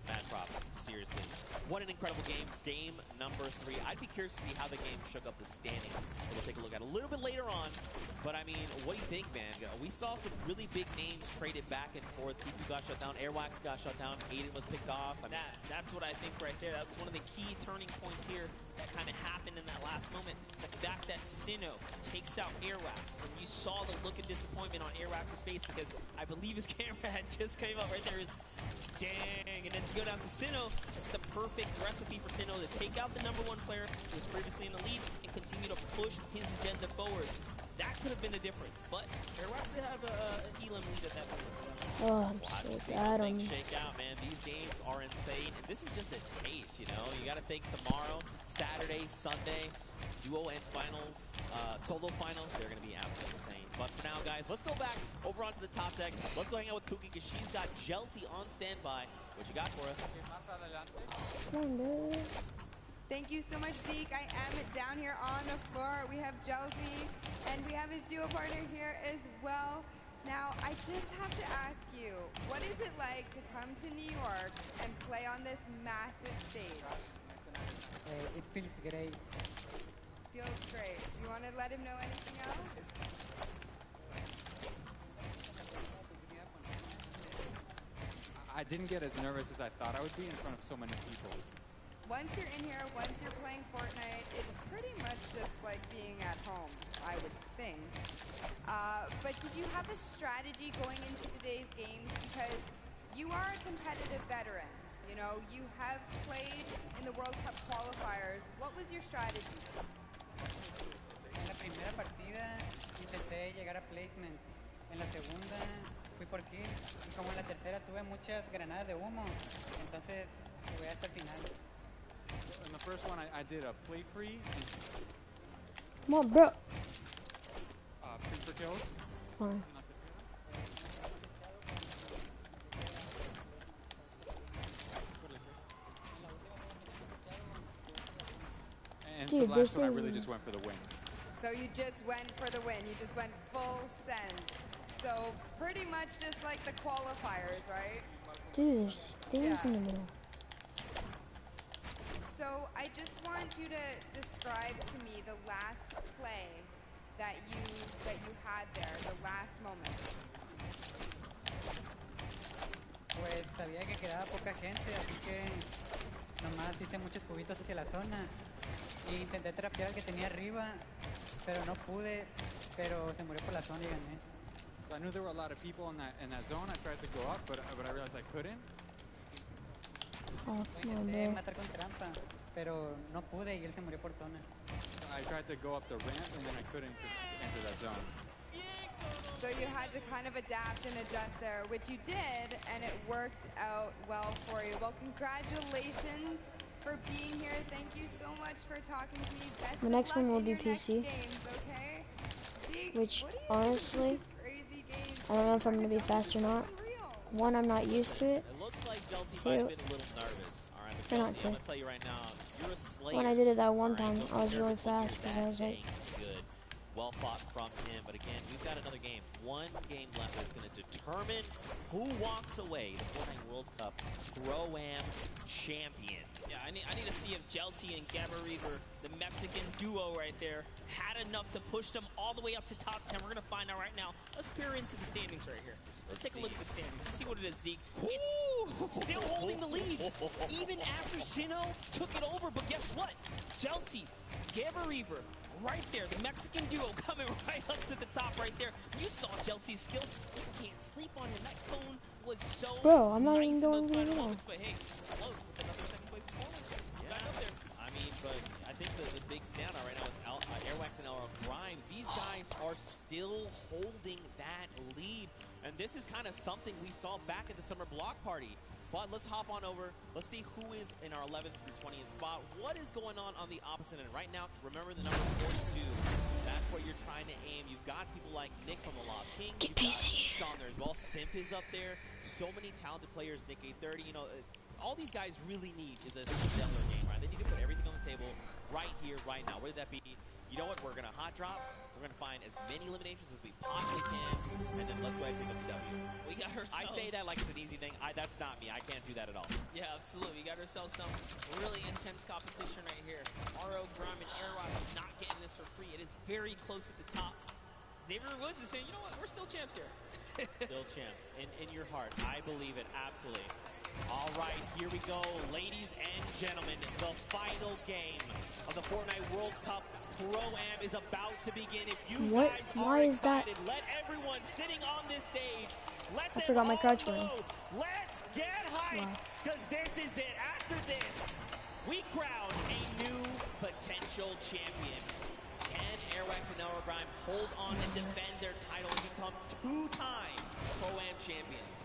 mad props, seriously. What an incredible game. Game number 3. I'd be curious to see how the game shook up the standings. We'll take a look at it a little bit later on. But I mean, what do you think, man? We saw some really big names traded back and forth. People got shut down. Airwax got shut down. Aiden was picked off. I mean, That's what I think right there. That's one of the key turning points here that kind of happened in that last moment. The fact that Sinnoh takes out Airwax, and you saw the look of disappointment on Airwax's face because I believe his camera had just came up right there. Dang, and then to go down to Sinnoh, it's the perfect recipe for Sinnoh to take out the #1 player who was previously in the lead and continue to push his agenda forward. That could have been the difference, but Airwax did have an Elam lead at that point. So. Oh, I'm so bad on Shake out, man. These games are insane, and this is just a taste, you know? You got to think tomorrow, Saturday, Sunday, duo and finals, solo finals, they're going to be absolutely insane. But for now, guys, let's go back over onto the top deck. Let's go hang out with Pookie because she's got Jelty on standby. What you got for us? Come on, dude. Thank you so much, Zeke. I am down here on the floor. We have Jelty, and we have his duo partner here as well. Now, I just have to ask you, what is it like to come to New York and play on this massive stage? It feels great. Feels great. You want to let him know anything else? I didn't get as nervous as I thought I would be in front of so many people. Once you're in here, once you're playing Fortnite, it's pretty much just like being at home, I would think. But did you have a strategy going into today's games? Because you are a competitive veteran. You know, you have played in the World Cup qualifiers. What was your strategy? En la primera partida intenté llegar a placement. En la segunda fui por kill. Y como en la tercera tuve muchas granadas de humo, entonces jugué hasta el final. In the first one, I did a play free. Come on, bro. Free for kills. Fine. And Dude, the last one, I things- really just went for the win. So you just went for the win. You just went full send. So pretty much just like the qualifiers, right? Dude, there's just things in the middle. So I just want you to describe to me the last play that you had there, the last moment. Pues sabía que quedaba poca gente, así que nomás hice muchos cubitos hacia la zona. Y intenté trapear al que tenía arriba, pero no pude, pero se murió por la zona y gané. So I knew there were a lot of people in that zone. I tried to go up, but I realized I couldn't. Oh, come on, Intenté bro. matar con trampa, pero no pude y él se murió por zona. I tried to go up the ramp, and then I couldn't enter that zone. So you had to kind of adapt and adjust there, which you did, and it worked out well for you. Well, congratulations for being here. Thank you so much for talking to me. Best The of next luck one will in be your next PC. games, okay? Zeke, Which, what do you honestly, think of these crazy games? I don't know if I'm going to be fast or not. One, I'm not used to it. It looks like Jelty Two, might have been a little nervous. All right, but Try not Jelty, to. I'm going to tell you right now, you're a slayer. When I did it that one All right, time, don't I be was really nervous when you're fast because that I was like, dang good. Well fought from him, but again, we've got another game. One game left that's going to determine who walks away the Fortnite World Cup Pro-Am champion. Yeah, I need to see if Jelty and Gabba Reaver, the Mexican duo right there, had enough to push them all the way up to top 10. We're going to find out right now. Let's peer into the standings right here. Let's take a look at the standings. Let's see what it is, Zeke. It's still holding the lead, even after Sinnoh took it over. But guess what? Jelty, Gabba Reaver, right there, the Mexican duo coming right up to the top right there. You saw Jelty's skill. You can't sleep on him. That cone was so bro, I'm not nice even in doing those anything final wrong. moments. But hey, hello, with another second place performance. Back up there. I mean, but I think the big standout right now is Airwax and LR Grime. These guys are still holding that lead. And this is kind of something we saw back at the summer block party. But let's hop on over. Let's see who is in our 11th through 20th spot. What is going on the opposite end right now? Remember the number 42. That's where you're trying to aim. You've got people like Nick from the Lost King. You've got Sean there as well. Simp is up there. So many talented players. Nick A30. You know, all these guys really need is a stellar game, right? They need to put everything on the table right here, right now. Whether that be, you know what, we're going to hot drop. We're going to find as many eliminations as we possibly can, and then let's go ahead and pick up the W. We got ourselves. I say that like it's an easy thing. That's not me. I can't do that at all. Yeah, absolutely. We got ourselves some really intense competition right here. RO, Grime, and Airwatch is not getting this for free. It is very close at the top. Xavier Woods is saying, you know what, we're still champs here. Still champs. In your heart. I believe it. Absolutely. All right, here we go. Ladies and gentlemen, the final game of the Fortnite World Cup Pro-Am is about to begin. If you What? guys Why are is that? excited, let everyone sitting on this stage, let I them forgot my all crouch button. know. Let's Get hyped, because this is it. After this, we crown a new potential champion. Can Airwax and Elroy Grime hold on and defend their title and become two-time Pro-Am champions?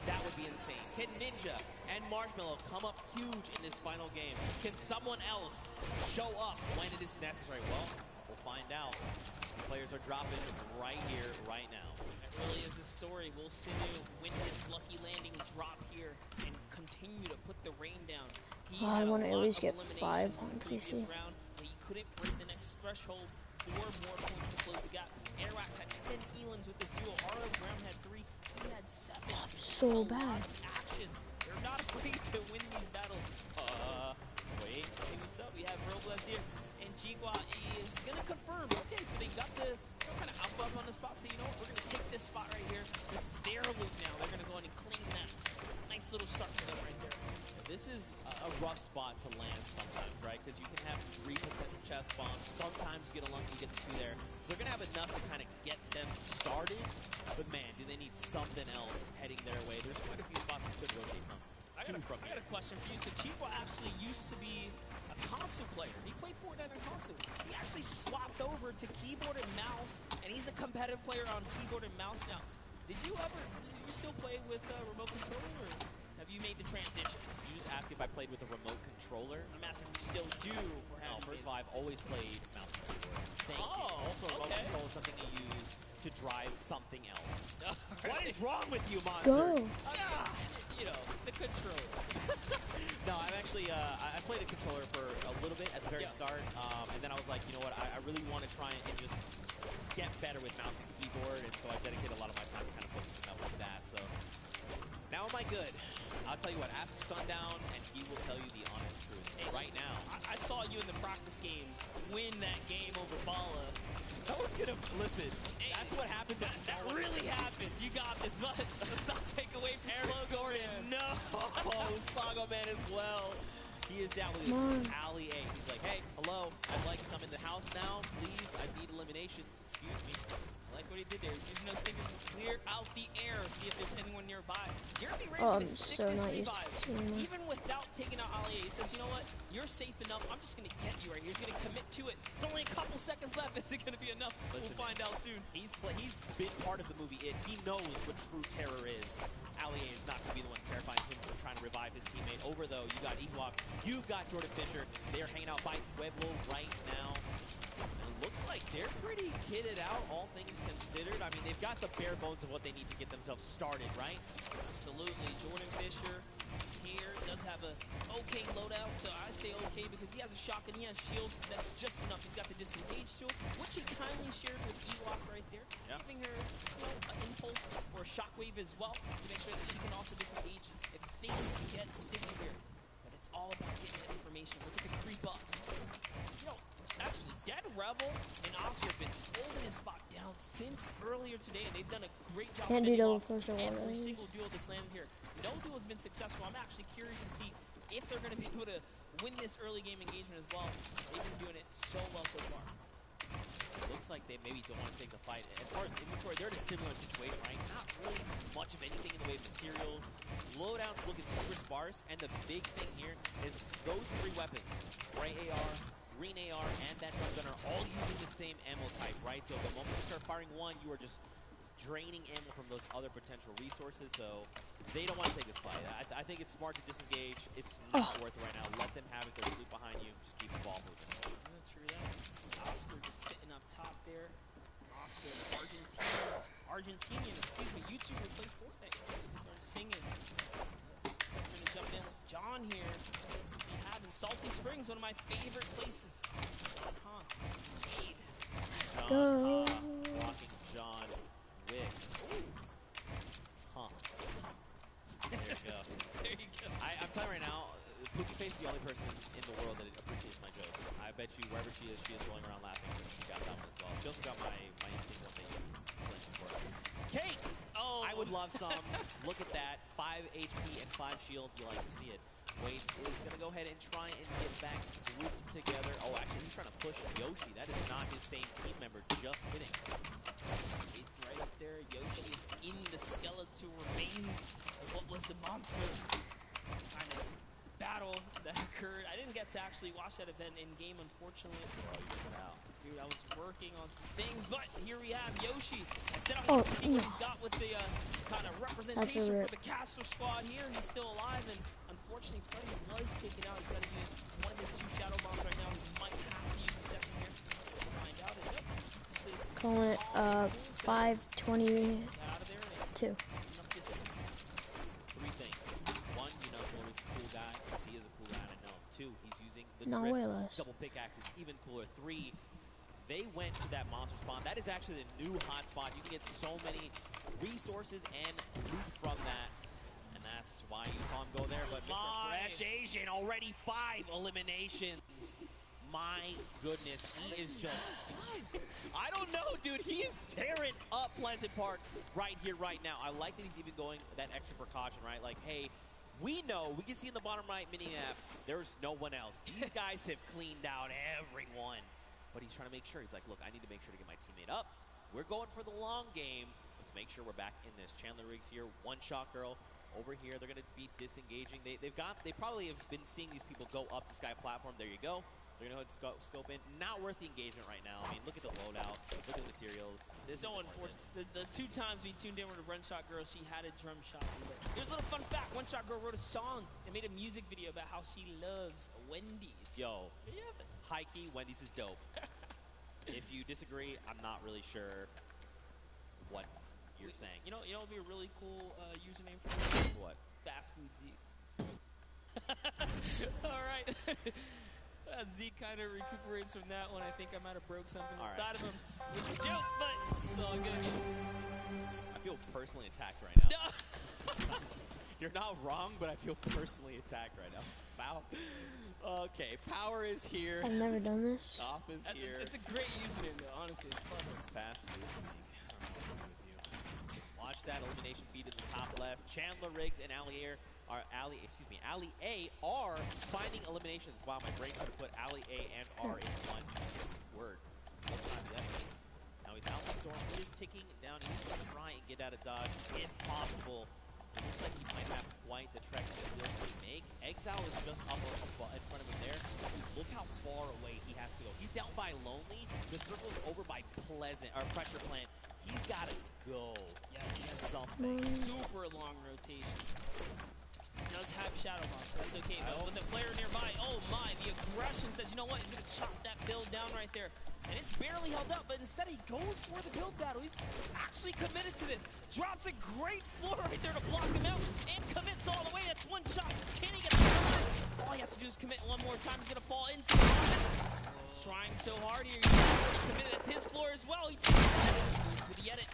That would be insane. Can Ninja and Marshmallow come up huge in this final game? Can someone else show up when it is necessary? Well, we'll find out. The players are dropping right here, right now. It really is the story. Will Sinu win his lucky landing drop here and continue to put the rain down? I want to at least get 5 on PC. Round, but he couldn't break the next threshold. 4 more points to close the gap. Airwax had 10 Elans with this duel. RO Graham had 3. He had 7. So bad. Action. They're not afraid to win these battles. Wait, what's up? We have Robles here, and Chigua is gonna confirm. Okay, so they got the kind of alpha up on the spot. So you know what? We're gonna take this spot right here. This is their loop now. They're gonna go in and claim that. Nice little start for them right there. This is a rough spot to land sometimes, right? Because you can have 3 potential chest bombs. Sometimes you get a lucky, you get the 2 there. So they're gonna have enough to kind of get them started. But man, do they need something else heading their way? There's quite a few spots that could rotate from. I got a question for you. So Chico actually used to be a console player. He played Fortnite on console. He actually swapped over to keyboard and mouse, and he's a competitive player on keyboard and mouse now. Did you still play with remote controller, or have you made the transition? Did you just ask if I played with a remote controller? I'm asking if you still do. Or no, first of all, I've always played mouse and keyboard. Thank you. Also, remote control is something you use to drive something else. What is wrong with you, Go. monster? You know, the controller. No, I'm actually, I played a controller for a little bit at the very start, and then I was like, you know what, I really want to try and just get better with mouse and keyboard, and so I dedicated a lot of my time kind of focusing out like that, so. Now am I good? I'll tell you what, ask Sundown, and he will tell you the honest truth. Hey, right now. I saw you in the practice games win that game over Bala. No one's gonna listen. Hey, that's what happened. That really happened. You got this, but let's not take away from Slow Gordon. No, Slago Man as well. He is down with his Alley A. He's like, hey, hello, I'd like to come in the house now, please. I need eliminations. Excuse me. I like what he did there. He's using those stickers to clear out the air, see if there's anyone nearby. Jeremy Ray's going to stick this revive. Even without taking out Ali, he says, you know what? You're safe enough. I'm just going to get you right here. He's going to commit to it. It's only a couple seconds left. Is it going to be enough? Listen, we'll find out soon. He's been part of the movie It. He knows what true terror is. Ali is not going to be the one terrifying him for trying to revive his teammate. Over, though, you got Ewok. You've got Jordan Fisher. They're hanging out by Pueblo right now. And it looks like they're pretty kitted out, all things considered. I mean, they've got the bare bones of what they need to get themselves started, right? Absolutely. Jordan Fisher here does have a okay loadout, so I say okay because he has a shotgun, he has shield. That's just enough. He's got the disengage tool, which he kindly shared with Ewok right there, giving her, you know, an impulse or a shockwave as well to make sure that she can also disengage if things get sticky here. But it's all about getting that information. Look at the creep up. You know, actually, Dead Rebel and Oscar have been holding his spot down since earlier today, and they've done a great job Can't do double off push or every single duel that's landed here. No duel has been successful. I'm actually curious to see if they're going to be able to win this early game engagement as well. They've been doing it so well so far. It looks like they maybe don't want to take the fight. As far as inventory, they're in a similar situation, right? Not really much of anything in the way of materials. Loadouts looking super sparse, and the big thing here is those 3 weapons, Gray AR, Green AR, and that drum gun are all using the same ammo type, right? So the moment you start firing one, you are just draining ammo from those other potential resources, so they don't want to take this fight. I think it's smart to disengage. It's not worth it right now. Let them have it. They're asleep behind you. Just keep the ball moving. True that. Oscar just sitting up top there. Oscar, Argentinian, excuse me, YouTuber plays Fortnite. Just started singing. Except for to jump in with John here. Be having Salty Springs, one of my favorite places. John, rocking John Wick. There you go. There you go. I'm telling you right now, Pookie Face is the only person in the world that appreciates my jokes. I bet you wherever she is rolling around laughing. She got that one as well. She also got my instinct one that you playing for. Kate! Oh! I would love some. Look at that. 5 HP and 5 shield. You like to see it. Wade is going to go ahead and try and get back grouped together. Oh, actually, he's trying to push Yoshi. That is not his same team member. Just kidding. It's right up there. Yoshi is in the skeletal remains of what was the monster kind of battle that occurred. I didn't get to actually watch that event in game, unfortunately. Dude, I was working on some things, but here we have Yoshi. Instead, I want to see what he's got with the kind of representation for the Castle squad here. He's still alive, and unfortunately, Freddy was taken out. He's got to use one of his 2 Shadow Bombs right now. He might have to use the second here. We'll find out. And yep, this is Calling it 5:22. 3 things. 1, you know, Chloe's a cool guy, because he is a cool guy, I know. 2, he's using the No, way less. double pickaxes, even cooler. 3, they went to that monster spawn. That is actually the new hotspot. You can get so many resources and loot from that. And that's why you saw him go there. But Mr. Fresh Asian, already 5 eliminations. My goodness, he is just... I don't know, dude. He is tearing up Pleasant Park right here, right now. I like that he's even going that extra precaution, right? Like, hey, we know, we can see in the bottom right mini-app, there's no one else. These guys have cleaned out everyone. But he's trying to make sure. He's like, look, I need to make sure to get my teammate up. We're going for the long game. Let's make sure we're back in this. Chandler Riggs here, One Shot Girl over here. They're going to be disengaging. They probably have been seeing these people go up the Sky platform. There you go. They're going to scope in. Not worth the engagement right now. I mean, look at the loadout. Look at the materials. This is so unfortunate. The 2 times we tuned in with a One Shot Girl, she had a drum shot. Here's a little fun fact. One Shot Girl wrote a song and made a music video about how she loves Wendy's. Yo, high key, Wendy's is dope. If you disagree, I'm not really sure what you're saying. You know, it would be a really cool username for you. What? Fast Food Zeke. All right. Zeke kind of recuperates from that one. I think I might have broke something inside of him. Which was a joke, but it's all good. I feel personally attacked right now. No. You're not wrong, but I feel personally attacked right now. Wow. Okay, Power is here. I've never done this. Off is here. It's a great username, though. Honestly, it's fun. Fast Food Zeke. Watch that elimination feed in the top left. Chandler Riggs and Ali A are finding eliminations. Wow, my brain could have put Ali A and R in one word. Now he's out the storm. He is ticking down. He's going to try and get out of dodge. Impossible. It looks like he might have quite the trek to make. Exile is just up in front of him there. Look how far away he has to go. He's down by Lonely. The circle is over by Pressure Plant. He's got to go. Yes, he has something. Super long rotation. He does have Shadow Bombs. That's okay. But with the player nearby, oh my, the aggression says, you know what? He's going to chop that build down right there. And it's barely held up, but instead he goes for the build battle. He's actually committed to this. Drops a great floor right there to block him out and commits all the way. That's 1 shot. Can he get the cover? All he has to do is commit one more time. He's going to fall into the He's trying so hard here. He's already committed. It's his floor as well. He takes it for the edit.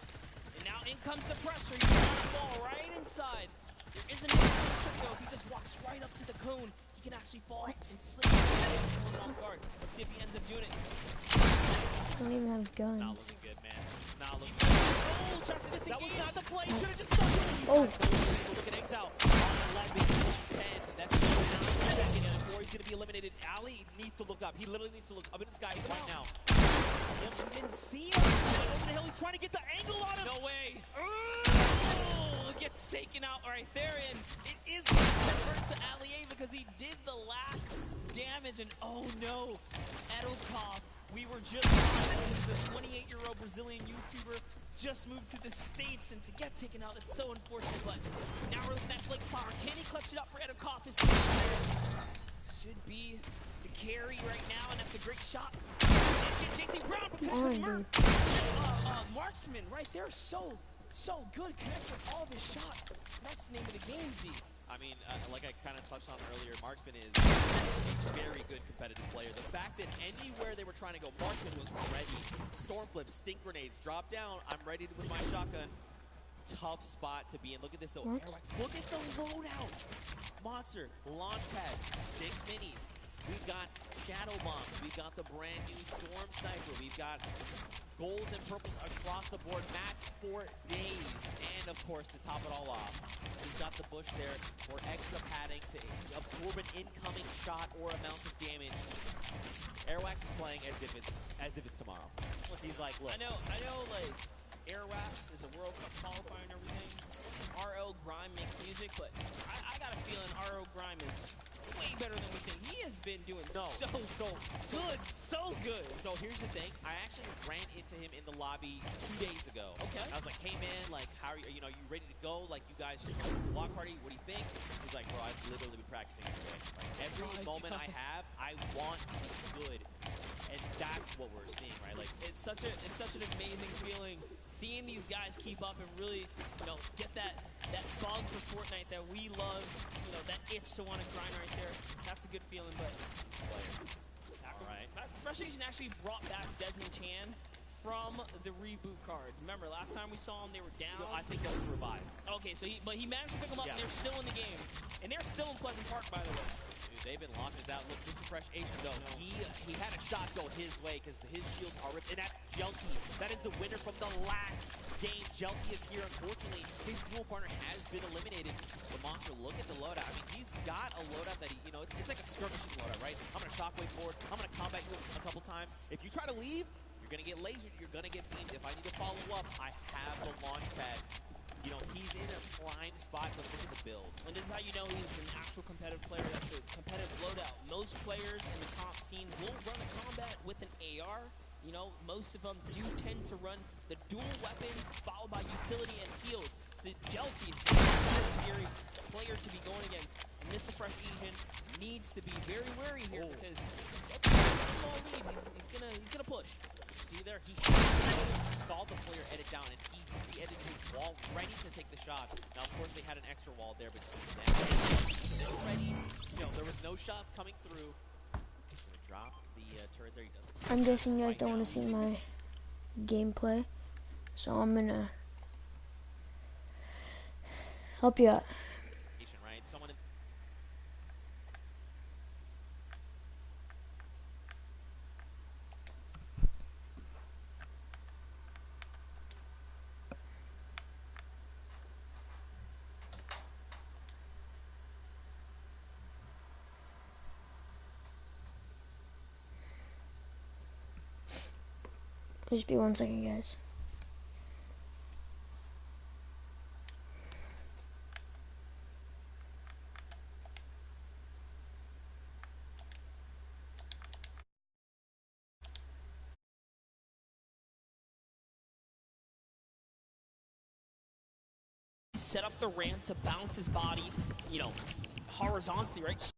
And now in comes the pressure. He's going to fall right inside. There isn't any trick though. If he just walks right up to the cone, he can actually fall and slip off guard. Let's see if he ends up doing it. I don't even have guns. Not looking good, man. Not looking good. Oh, tries to disengage. That was not the play. Should have just stuck it. Oh. Look at Exile. 11, 10. That's 9 seconds before he's going to be eliminated. Ali needs to look up. He literally needs to look up in the sky right now. He didn't see him. Over the hill. He's trying to get the angle on him. No way. Oh, gets taken out right there, and it is convert to Ali A because he did the last damage, and oh no, Edokov. We were just the 28-year-old Brazilian YouTuber just moved to the States, and to get taken out, it's so unfortunate, but now we're looking at Blake Power. Can he clutch it up for Edokov? His team should be the carry right now, and that's a great shot. And JT Brown becomes the marksman right there. So good, connects with all the shots. That's the name of the game, Z. I mean, like I kind of touched on earlier, Marksman is a very good competitive player. The fact that anywhere they were trying to go, Marksman was ready. Storm flips, stink grenades, drop down. I'm ready with my shotgun. Tough spot to be in. Look at this, though. Airwax. Look at the loadout. Monster, launch pad, 6 minis. We've got Shadow Bombs. We've got the brand new Storm Sniper. We've got golds and purples across the board. Max for days. And of course, to top it all off, we've got the bush there for extra padding to absorb an incoming shot or amount of damage. Airwax is playing as if it's tomorrow. He's like, look. I know, like, Airwax is a World Cup qualifier and everything. RL Grime makes music, but I got a feeling RL Grime is way better than we think. He has been doing so good. So here's the thing. I actually ran into him in the lobby 2 days ago. Okay. I was like, hey man, like, how are you? You know, you ready to go? Like, you guys should go to the block party. What do you think? He's like, bro, I've literally been practicing every day. Like, every moment I have, I want to be good. And that's what we're seeing, right? Like, it's such an amazing feeling seeing these guys keep up and really, you know, get that bug for Fortnite that we love, you know, that itch to want to grind right there. That's a good feeling, but all right. Fresh Nation actually brought back Desmond Chan from the reboot card. Remember, last time we saw them, they were down. I think that was revived. Okay, so he managed to pick them up, and they're still in the game. And they're still in Pleasant Park, by the way. Dude, they've been launching that. Look, this is Fresh Asian, though. He had a shot go his way because his shields are ripped, and that's Jelky. That is the winner from the last game. Jelky is here. Unfortunately, his dual partner has been eliminated. The monster, look at the loadout. I mean, he's got a loadout that he, you know, it's like a skirmishing loadout, right? I'm going to shockwave forward. I'm going to combat you a couple times. If you try to leave, you're going to get lasered. You're going to get beamed. If I need to follow up, I have the launch pad. You know, he's in a prime spot to look at the build. And this is how you know he's an actual competitive player. That's a competitive loadout. Most players in the comp scene will run a combat with an AR. You know, most of them do tend to run the dual weapons followed by utility and heals. So Jelty is a very scary player to be going against. And Mr. Fresh Asian needs to be very wary here because that's a small lead. He's gonna push. See there, he saw the player edit down, and he re-edited his wall, ready to take the shot. Now, of course, they had an extra wall there, but still ready. You know, there was no shots coming through. He's gonna drop the turret there. He does. I'm guessing you guys don't want to see my gameplay, so I'm gonna help you out. Right? Someone. Just be 1 second, guys. Set up the ramp to bounce his body, you know, horizontally, right?